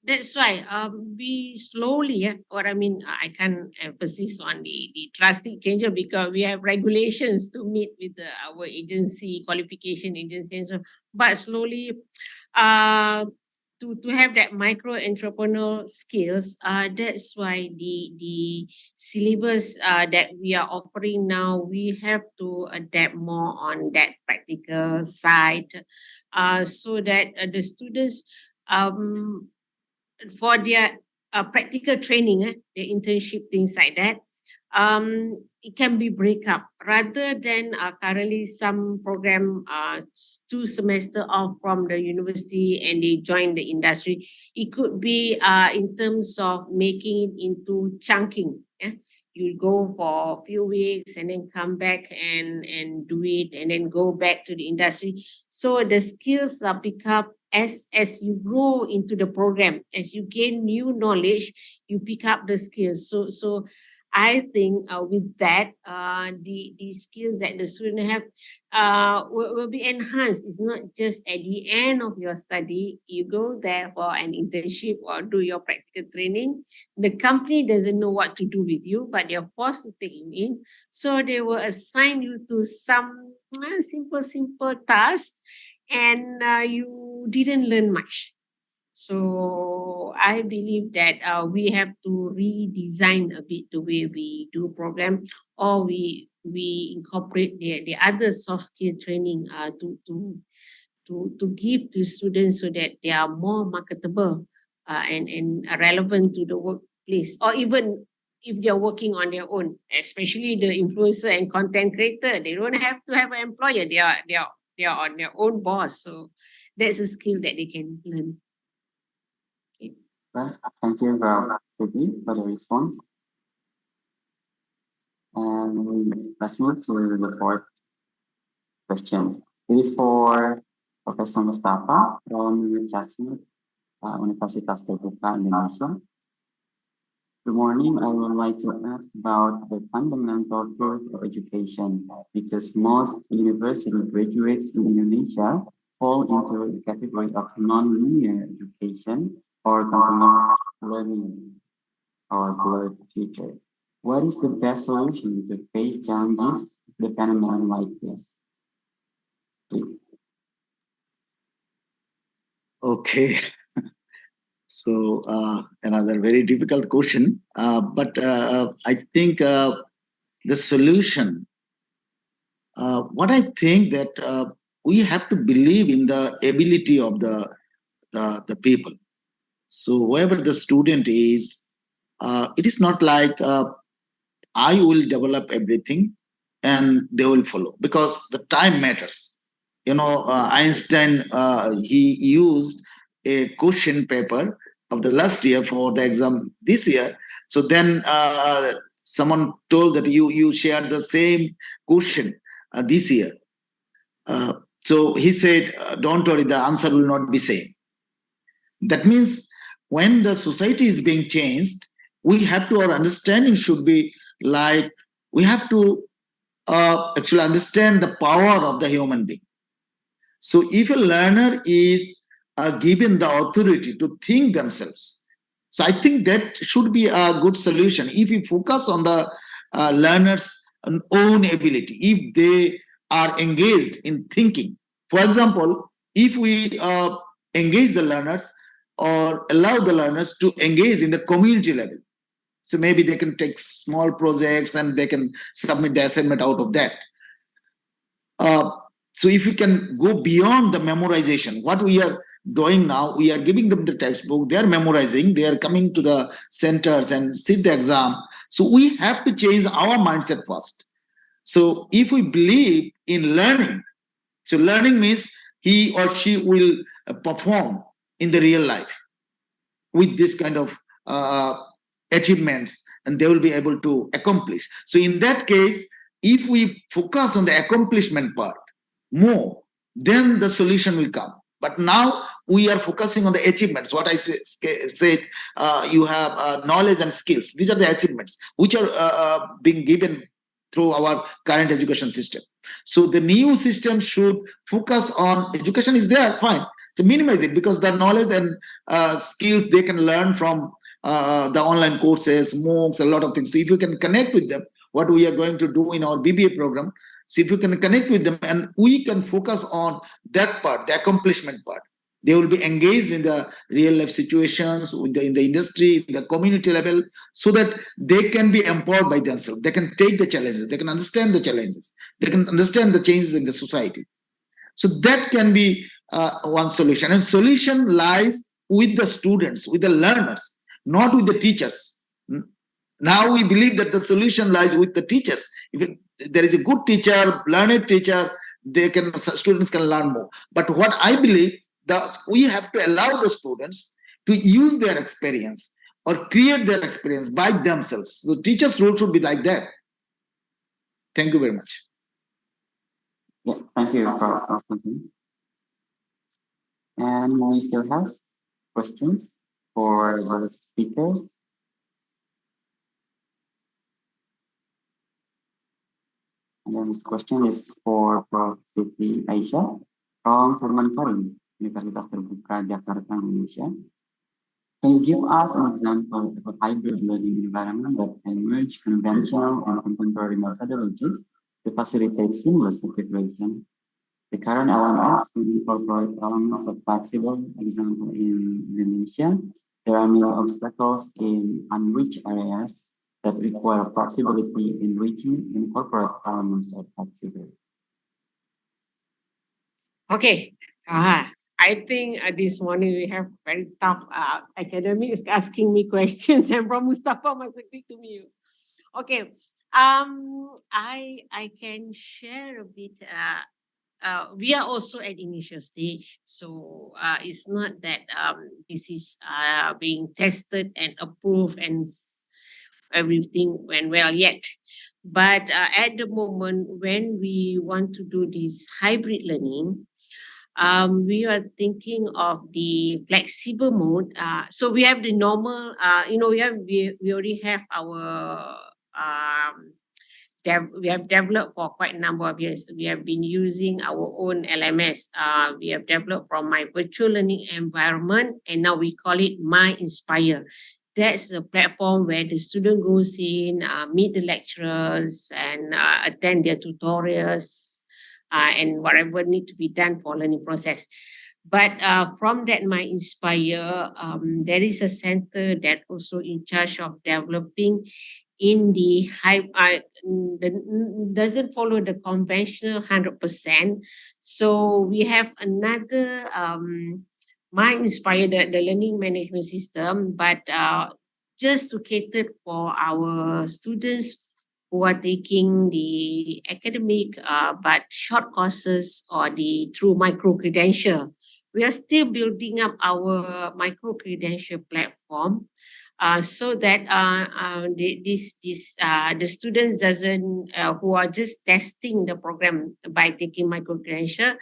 that's why we slowly, what I mean, I can't emphasize on the drastic changes because we have regulations to meet with our agency, qualification agency, and so. But slowly, to have that micro entrepreneurial skills, that's why the syllabus that we are offering now, we have to adapt more on that practical side, so that the students, for their practical training, their internship, things like that, it can be break up rather than currently some program 2 semester off from the university and they join the industry. It could be in terms of making it into chunking. You go for a few weeks and then come back and do it and then go back to the industry. So the skills are pick up as you grow into the program, as you gain new knowledge, you pick up the skills. So I think with that, the skills that the student have will be enhanced. It's not just at the end of your study, you go there for an internship or do your practical training. The company doesn't know what to do with you, but they're forced to take you in. So they will assign you to some simple tasks, and you didn't learn much. So I believe that we have to redesign a bit the way we do program, or we incorporate the other soft skill training to give to students so that they are more marketable and relevant to the workplace, or even if they're working on their own, especially the influencer and content creator, they don't have to have an employer. They are on their own boss. So that's a skill that they can learn. Well, thank you, Siti, for the response. And let's move to the fourth question. It is for Professor Mustafa from Chancellor, Universitas Terbuka, Indonesia. Good morning. I would like to ask about the fundamental truth of education, because most university graduates in Indonesia fall into the category of non-linear education or continuous learning or blurred future. What is the best solution to face challenges of the phenomenon like this? Please. Okay. So another very difficult question, but I think the solution, what I think that we have to believe in the ability of the people. So whoever the student is, it is not like I will develop everything and they will follow, because the time matters. You know, Einstein, he used a question paper of the last year for the exam this year. So then someone told that you shared the same question this year. So he said, don't worry, the answer will not be same. That means when the society is being changed, we have to, our understanding should be like, we have to actually understand the power of the human being. So if a learner is given the authority to think themselves, so I think that should be a good solution. If we focus on the learner's own ability, if they are engaged in thinking. For example, if we engage the learners or allow the learners to engage in the community level, so maybe they can take small projects and they can submit the assignment out of that. So if you can go beyond the memorization, what we are doing now, we are giving them the textbook, they are memorizing, they are coming to the centers and sit the exam. So we have to change our mindset first. So if we believe in learning, so learning means he or she will perform in the real life with this kind of achievements, and they will be able to accomplish. So in that case, if we focus on the accomplishment part more, then the solution will come. But now we are focusing on the achievements. What I said, you have knowledge and skills. These are the achievements which are being given through our current education system. So the new system should focus on education is there, fine. So minimize it, because the knowledge and skills they can learn from the online courses, MOOCs, a lot of things. So if you can connect with them, what we are going to do in our BBA program, so if you can connect with them and we can focus on that part, the accomplishment part, they will be engaged in the real life situations, in the industry, in the community level, so that they can be empowered by themselves. They can take the challenges, they can understand the challenges, they can understand the changes in the society. So that can be one solution. And solution lies with the students, with the learners, not with the teachers. Now we believe that the solution lies with the teachers. If there is a good teacher, learned teacher, students can learn more. But what I believe that we have to allow the students to use their experience or create their experience by themselves. So teachers' role should be like that. Thank you very much. Yeah, thank you, Prof. Constantine. And we still have questions for the speakers. And then this question is for Prof. Siti Aishah from Karim, Universitas Terbuka, Jakarta, Malaysia. Can you give us an example of a hybrid learning environment that can merge conventional and contemporary methodologies to facilitate seamless integration? The current LMS can incorporate elements of flexible. Example, in Indonesia, there are many obstacles in unreached areas that require flexibility in reaching incorporate elements of flexibility. Okay. I think this morning we have very tough academics asking me questions, and from Mustafa must agree to me. Okay. I can share a bit. We are also at initial stage, so it's not that this is being tested and approved and everything went well yet. But at the moment, when we want to do this hybrid learning, we are thinking of the flexible mode. So we have the normal, we already have our, we have developed for quite a number of years. We have been using our own LMS. We have developed from my virtual learning environment, and now we call it MyInspire. That's a platform where the student goes in, meet the lecturers, and attend their tutorials, and whatever need to be done for learning process. But from that MyInspire, there is a center that also in charge of developing in the doesn't follow the conventional 100%. So we have another MyInspire, the learning management system, but just to cater for our students who are taking the academic but short courses or the through micro credential. We are still building up our micro credential platform, so that the students doesn't who are just testing the program by taking micro credential,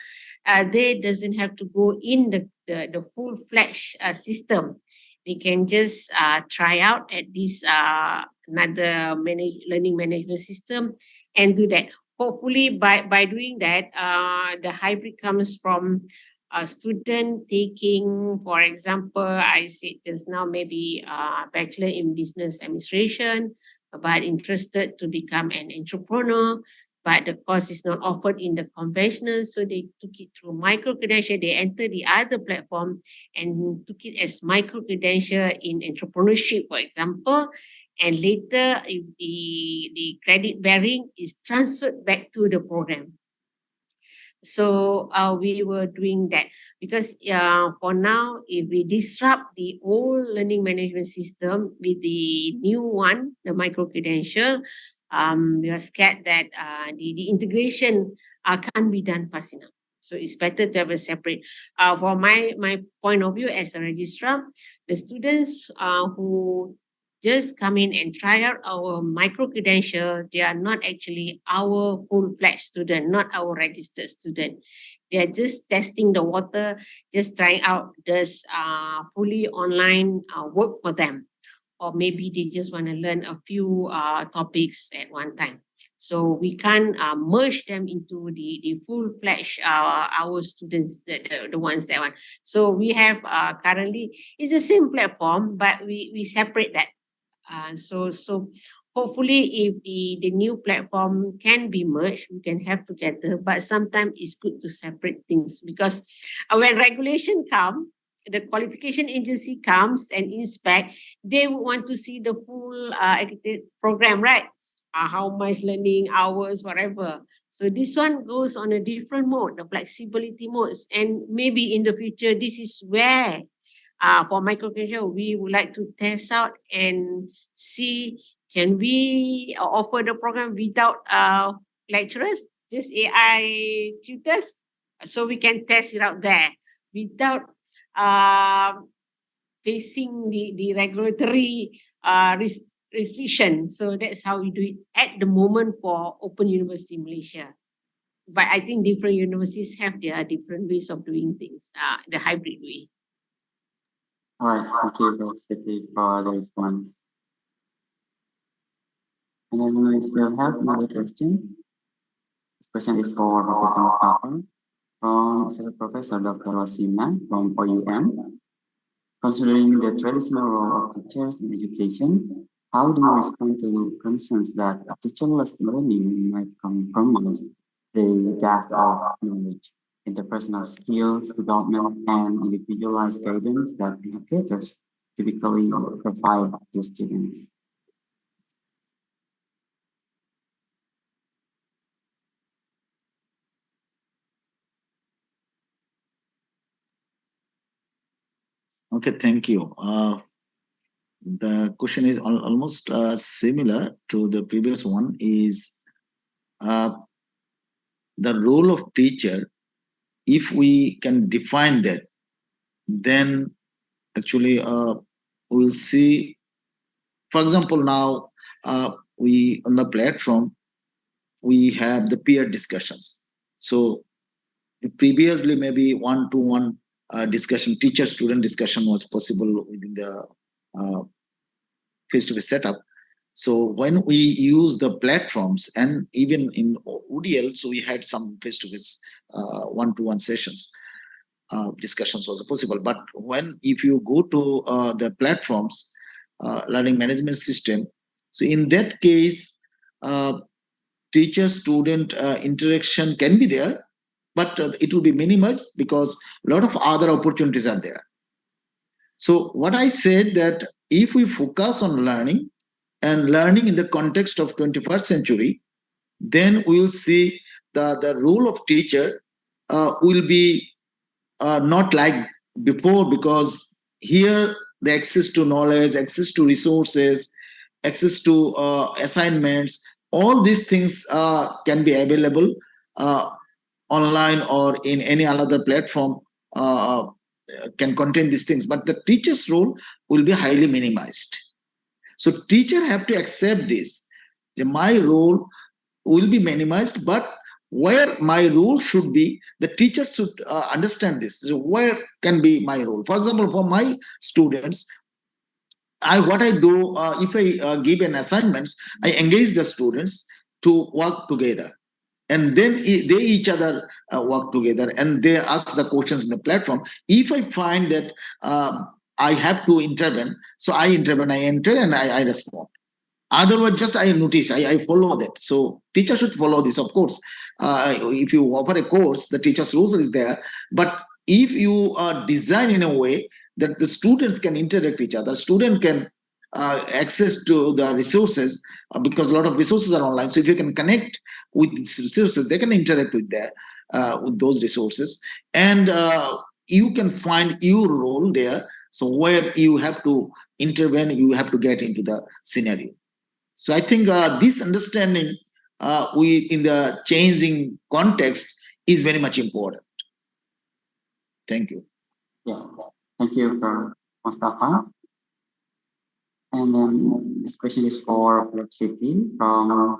they doesn't have to go in the full-fledged system. They can just try out at this another learning management system and do that. Hopefully, by doing that, the hybrid comes from a student taking, for example, I said just now, maybe a bachelor in business administration, but interested to become an entrepreneur, but the course is not offered in the conventional, so they took it through micro credential. They enter the other platform and took it as micro credential in entrepreneurship, for example. And later, if the credit bearing is transferred back to the program. So we were doing that because for now, if we disrupt the old learning management system with the new one, the micro credential, we are scared that the integration can't be done fast enough. So it's better to have a separate. For my point of view as a registrar, the students who just come in and try out our micro credential, they are not actually our full-fledged student, not our registered student. They are just testing the water, just trying out this fully online work for them. Or maybe they just want to learn a few topics at one time. So we can't merge them into the full-fledged our students, the ones that want. So we have currently, it's the same platform, but we separate that. So hopefully if the new platform can be merged, we can have together, but sometimes it's good to separate things, because when regulation comes, the qualification agency comes and inspect, they would want to see the full program, right? How much learning hours, whatever. So this one goes on a different mode, the flexibility modes, and maybe in the future, this is where for microcredential, we would like to test out and see, can we offer the program without lecturers, just AI tutors, so we can test it out there without facing the regulatory restriction. So that's how we do it at the moment for Open University Malaysia. But I think different universities have their different ways of doing things, the hybrid way. All right, thank you, Prof. Siti, for the response. And then we still have another question. This question is for Professor Mustafa from Associate Professor Dr. Rosina from OUM. Considering the traditional role of teachers in education, how do you respond to concerns that teacherless learning might compromise the depth of knowledge, interpersonal skills development, and individualized guidance that educators typically provide to students? Okay, thank you. The question is almost similar to the previous one. Is the role of teacher, if we can define that, then actually we'll see. For example, now we on the platform we have the peer discussions. So previously maybe one-to-one discussion, teacher-student discussion was possible within the face-to-face setup. So when we use the platforms, and even in ODL, so we had some face-to-face one-to-one sessions, discussions was possible. But if you go to the platforms, learning management system, so in that case, teacher-student interaction can be there, but it will be minimized because a lot of other opportunities are there. So what I said, that if we focus on learning and learning in the context of 21st century, then we'll see the role of teacher will be not like before, because here the access to knowledge, access to resources, access to assignments, all these things can be available online or in any other platform can contain these things, but the teacher's role will be highly minimized. So teacher have to accept this. My role will be minimized, but where my role should be, the teacher should understand this. So where can be my role? For example, for my students, what I do, if I give an assignments, I engage the students to work together. And then they each other work together and they ask the questions in the platform. If I find that I have to intervene, so I intervene, I enter and I respond. Otherwise, just I notice, I follow that. So teacher should follow this, of course. If you offer a course, the teacher's rules is there. But if you design in a way that the students can interact with each other, student can access to the resources, because a lot of resources are online. So if you can connect with these resources, they can interact with those resources, and you can find your role there. So where you have to intervene, you have to get into the scenario. So I think this understanding in the changing context is very much important. Thank you. Yeah, thank you, Mustafa. And then this question is for Prof. Siti from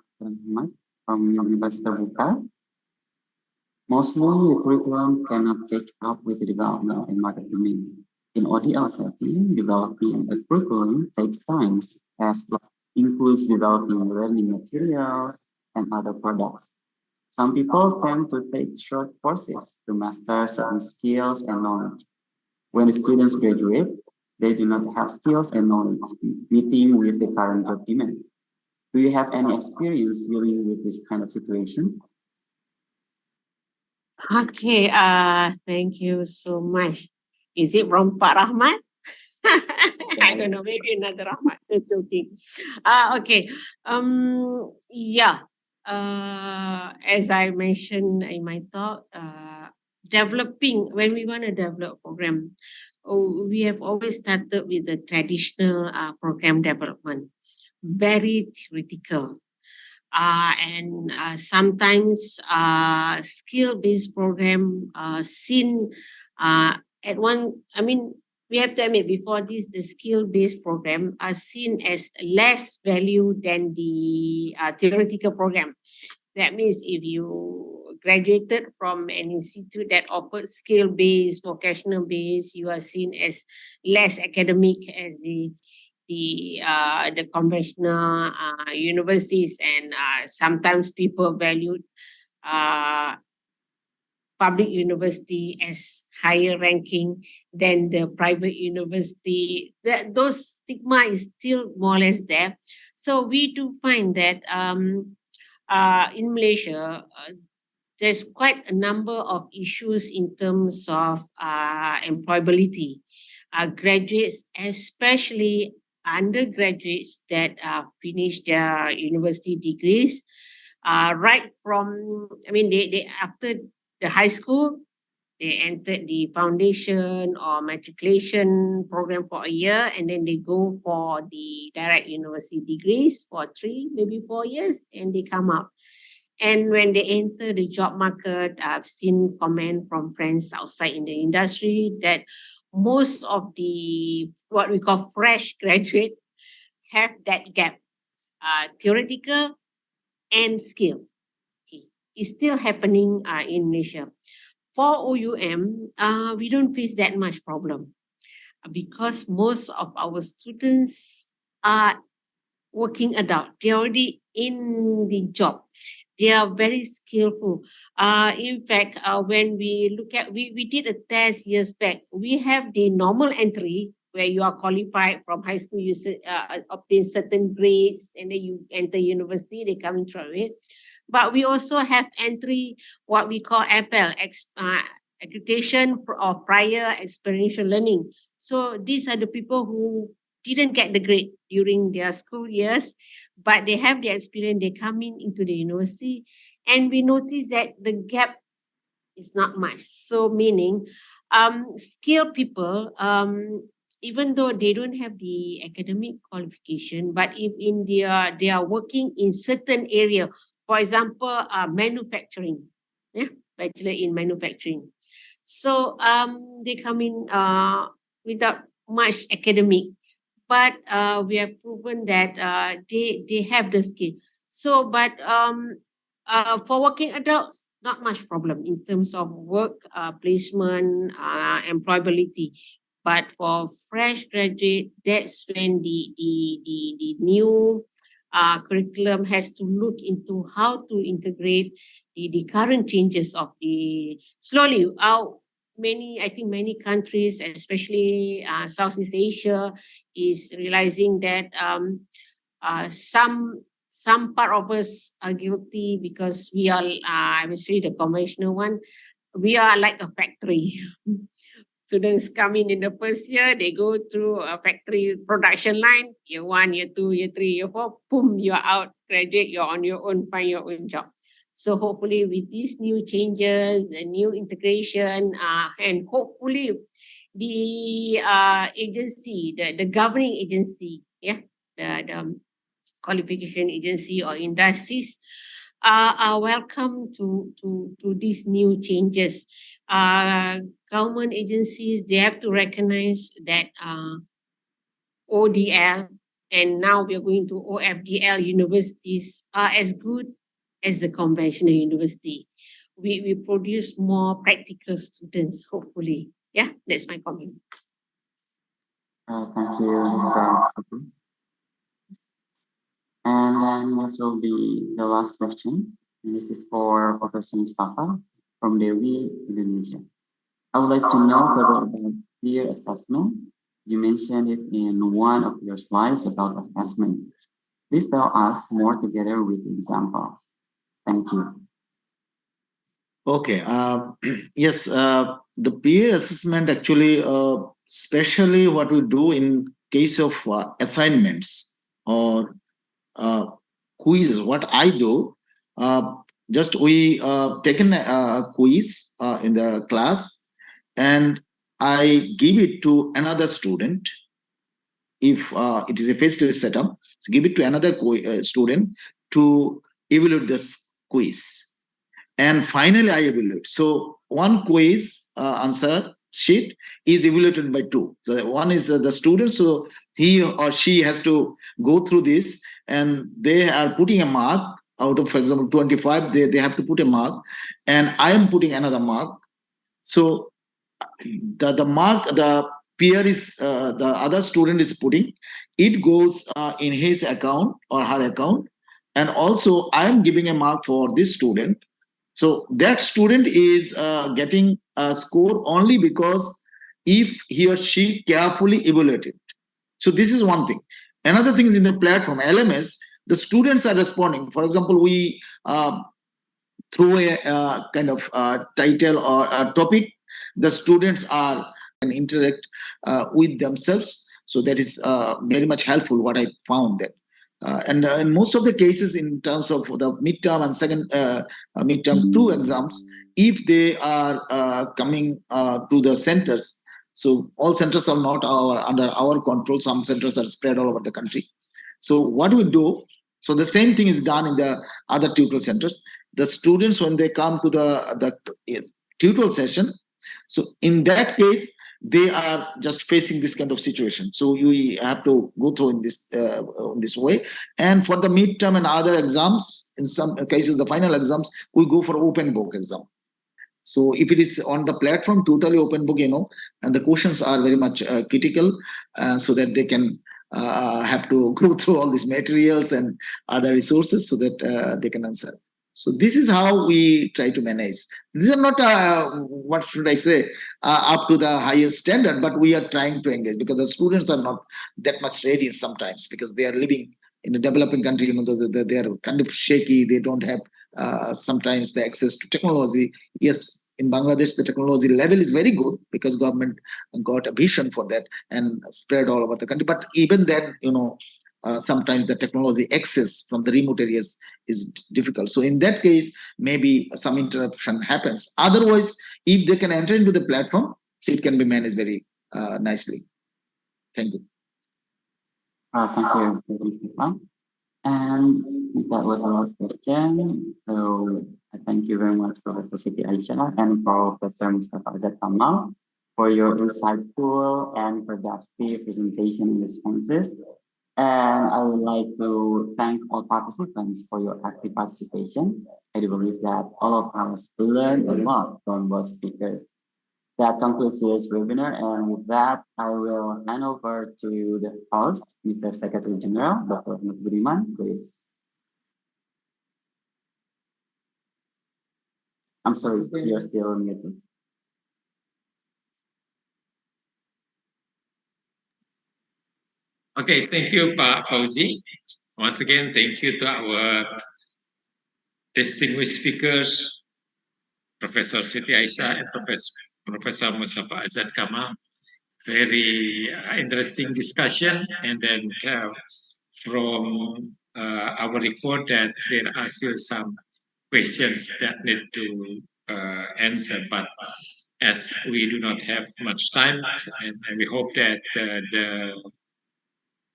Universitas Terbuka. Mostly, the curriculum cannot catch up with the development in market demand. In ODL setting, developing a curriculum takes time, as it includes developing learning materials, and other products. Some people tend to take short courses to master certain skills and knowledge. When the students graduate, they do not have skills and knowledge meeting with the current job demand. Do you have any experience dealing with this kind of situation? Okay, thank you so much. Is it from Pak Rahman? I don't know, maybe another Rahman. Just joking. Okay. Yeah. As I mentioned in my talk, developing when we want to develop program, we have always started with the traditional program development, very theoretical. And sometimes skill-based program seen at one, I mean, we have to admit before this, the skill-based program are seen as less value than the theoretical program. That means if you graduated from an institute that offered skill-based, vocational-based, you are seen as less academic as the conventional universities, and sometimes people valued public university as higher ranking than the private university. Those stigma is still more or less there. So we do find that in Malaysia, there's quite a number of issues in terms of employability. Graduates, especially undergraduates that finish their university degrees, right from, I mean, they after the high school, they entered the foundation or matriculation program for a year, and then they go for the direct university degrees for 3, maybe 4 years, and they come out. And when they enter the job market, I've seen comment from friends outside in the industry that most of the what we call fresh graduate have that gap, theoretical and skill. Okay. It's still happening in Malaysia. For OUM, we don't face that much problem because most of our students are working adult. They're already in the job. They are very skillful. In fact, when we look at, we did a test years back. We have the normal entry where you are qualified from high school, you obtain certain grades, and then you enter university, they come in through it. But we also have entry, what we call APL, accreditation of prior experiential learning. So these are the people who didn't get the grade during their school years, but they have the experience, they come into the university, and we notice that the gap is not much. So meaning skilled people, even though they don't have the academic qualification, but if in they are working in certain area, for example, manufacturing, yeah, bachelor in manufacturing. So they come in without much academic, but we have proven that they have the skill. So, but for working adults, not much problem in terms of work placement, employability. But for fresh graduate, that's when the new curriculum has to look into how to integrate the current changes of the slowly. I think many countries, especially Southeast Asia, is realizing that some part of us are guilty because we are, obviously the conventional one, we are like a factory. Students come in the first year, they go through a factory production line, year 1, year 2, year 3, year 4, boom, you're out, graduate, you're on your own, find your own job. So hopefully with these new changes, the new integration, and hopefully the agency, the governing agency, yeah, the qualification agency or industries are welcome to these new changes. Government agencies, they have to recognize that ODL, and now we are going to OFDL universities are as good as the conventional university. We produce more practical students, hopefully. Yeah, that's my comment. Thank you, Prof. Siti. And then this will be the last question. And this is for Professor Mustafa from Dewi, Indonesia. I would like to know further about peer assessment. You mentioned it in one of your slides about assessment. Please tell us more together with examples. Thank you. Okay. Yes, the peer assessment actually, especially what we do in case of assignments or quiz, what I do, just we taken a quiz in the class and I give it to another student. If it is a face-to-face setup, so give it to another student to evaluate this quiz. And finally, I evaluate. So one quiz answer sheet is evaluated by two. So one is the student, so he or she has to go through this, and they are putting a mark out of, for example, 25. They have to put a mark, and I am putting another mark. So the mark the peer is the other student is putting, it goes in his account or her account, and also I am giving a mark for this student. So that student is getting a score only because if he or she carefully evaluated. So this is one thing. Another thing is in the platform LMS, the students are responding. For example, we through a kind of title or a topic, the students are and interact with themselves. So that is very much helpful. What I found that. And in most of the cases, in terms of the midterm and second midterm 2 exams, if they are coming to the centers, so all centers are not under our control. Some centers are spread all over the country. So what we do, so the same thing is done in the other tutorial centers. The students, when they come to the tutorial session, so in that case, they are just facing this kind of situation. So you have to go through in this way. And for the midterm and other exams, in some cases, the final exams, we go for open book exam. So if it is on the platform, totally open book, and the questions are very much critical, so that they can have to go through all these materials and other resources so that they can answer. So this is how we try to manage. These are not, what should I say, up to the highest standard, but we are trying to engage because the students are not that much ready sometimes because they are living in a developing country. They are kind of shaky. They don't have sometimes the access to technology. Yes, in Bangladesh, the technology level is very good because government got a vision for that and spread all over the country. But even then, sometimes the technology access from the remote areas is difficult. So in that case, maybe some interruption happens. Otherwise, if they can enter into the platform, so it can be managed very nicely. Thank you. Thank you. And that was the last question. So I thank you very much, Professor Siti Aishah and Professor Mustafa Azad Kamal for your insightful and productive presentation and responses. And I would like to thank all participants for your active participation. I do believe that all of us learned a lot from both speakers. That concludes this webinar, and with that, I will hand over to the host, Mr. Secretary General, Dr. M.Pd, please. I'm sorry, you're still muted. Okay, thank you, Pak Fauzy. Once again, thank you to our distinguished speakers, Professor Siti Aishah and Professor Mustafa Azad Kamal. Very interesting discussion. And then from our report that there are still some questions that need to answer, but as we do not have much time, and we hope that the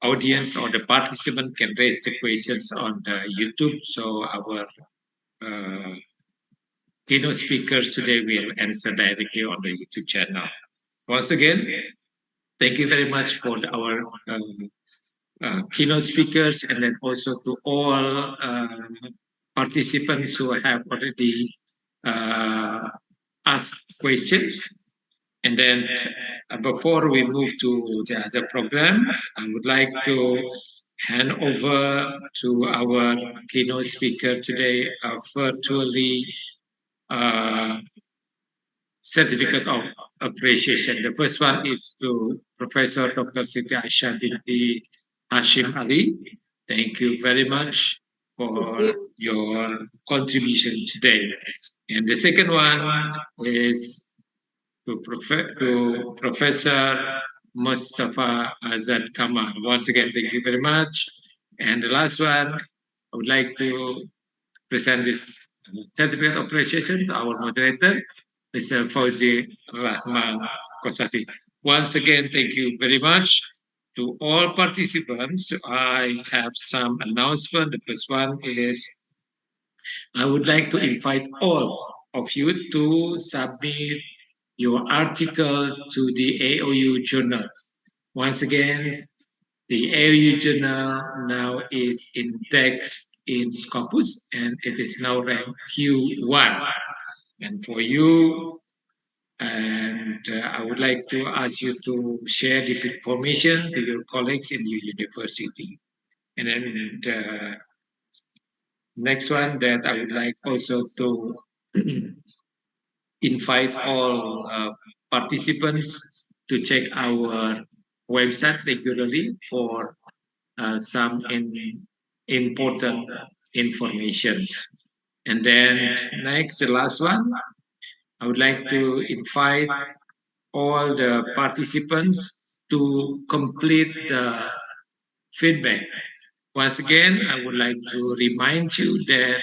audience or the participant can raise the questions on the YouTube. So our keynote speakers today will answer directly on the YouTube channel. Once again, thank you very much for our keynote speakers, and then also to all participants who have already asked questions. And then before we move to the other programs, I would like to hand over to our keynote speaker today, virtually certificate of appreciation. The first one is to Professor Dr. Siti Aishah Binti Hashim Ali. Thank you very much for your contribution today. And the second one is to Professor Mustafa Azad Kamal. Once again, thank you very much. And the last one, I would like to present this certificate of appreciation to our moderator, Mr. Fauzy Rahman Kosasih. Once again, thank you very much to all participants. I have some announcement. The first one is I would like to invite all of you to submit your article to the AAOU journals. Once again, the AAOU journal now is indexed in Scopus and it is now ranked Q1. And for you, and I would like to ask you to share this information to your colleagues in your university. And then the next one that I would like also to invite all participants to check our website regularly for some important information. And then next, the last one, I would like to invite all the participants to complete the feedback. Once again, I would like to remind you that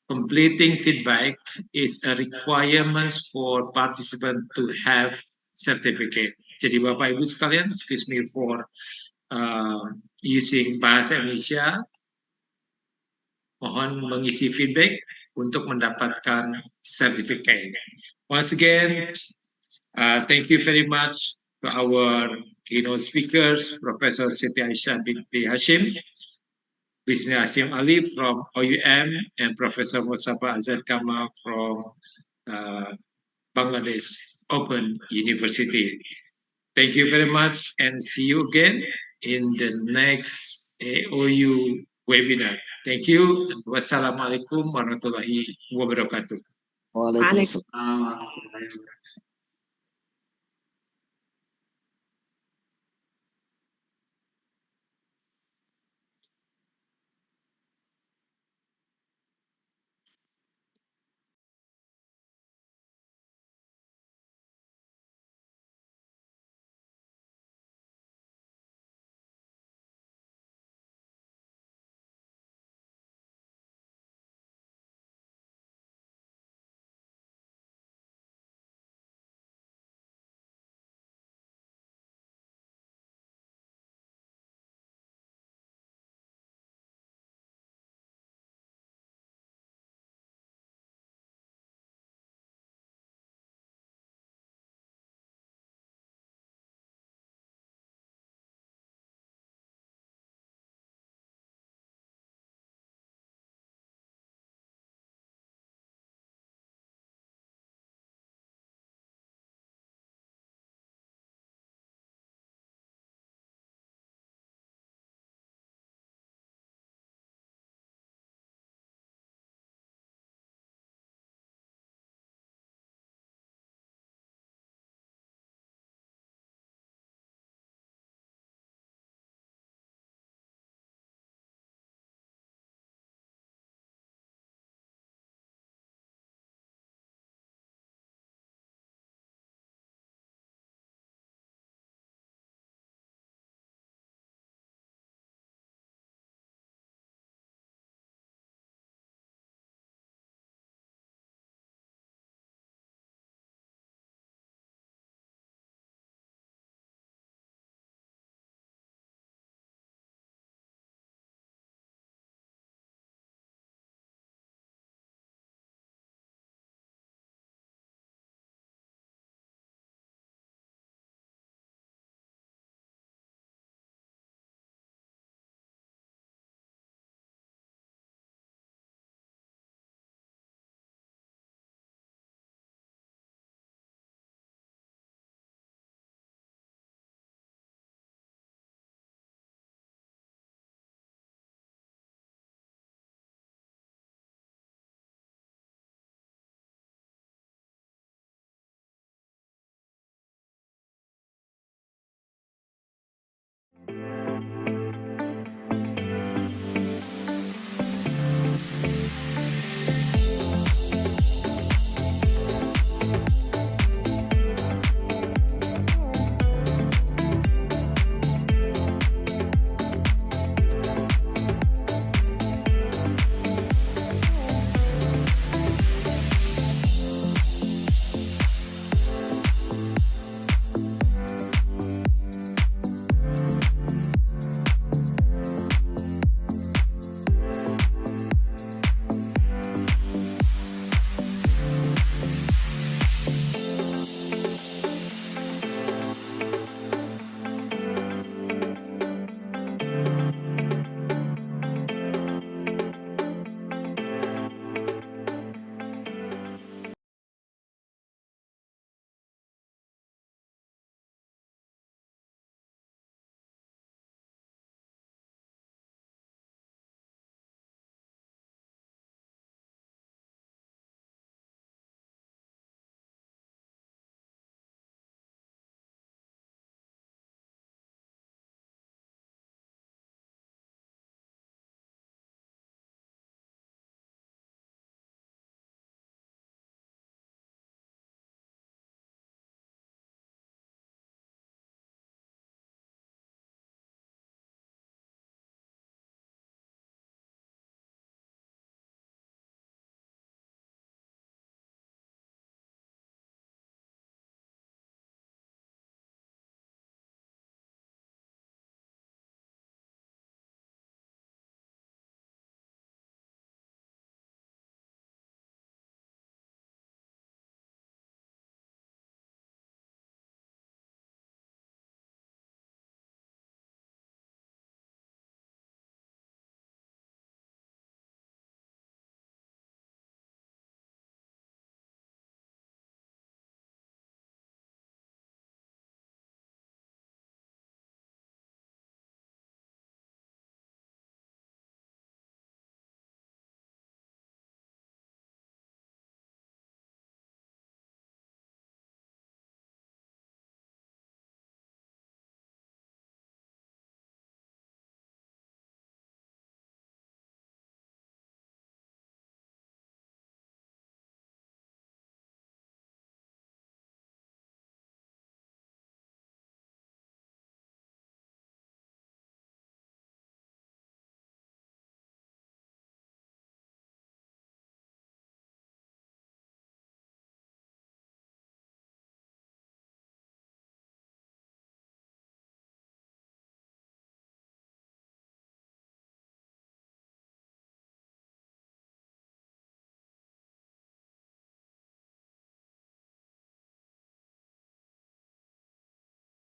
completing feedback is a requirement for participants to have certificate. Jadi Bapak Ibu sekalian, excuse me for using bahasa Indonesia, mohon mengisi feedback untuk mendapatkan sertifikat. Once again, thank you very much to our keynote speakers, Professor Siti Aishah Binti Hashim, Mr. Hashim Ali from OUM, and Professor Mostafa Azad Kamal from Bangladesh Open University. Thank you very much and see you again in the next AAOU webinar. Thank you. Wassalamualaikum warahmatullahi wabarakatuh. Waalaikumsalam.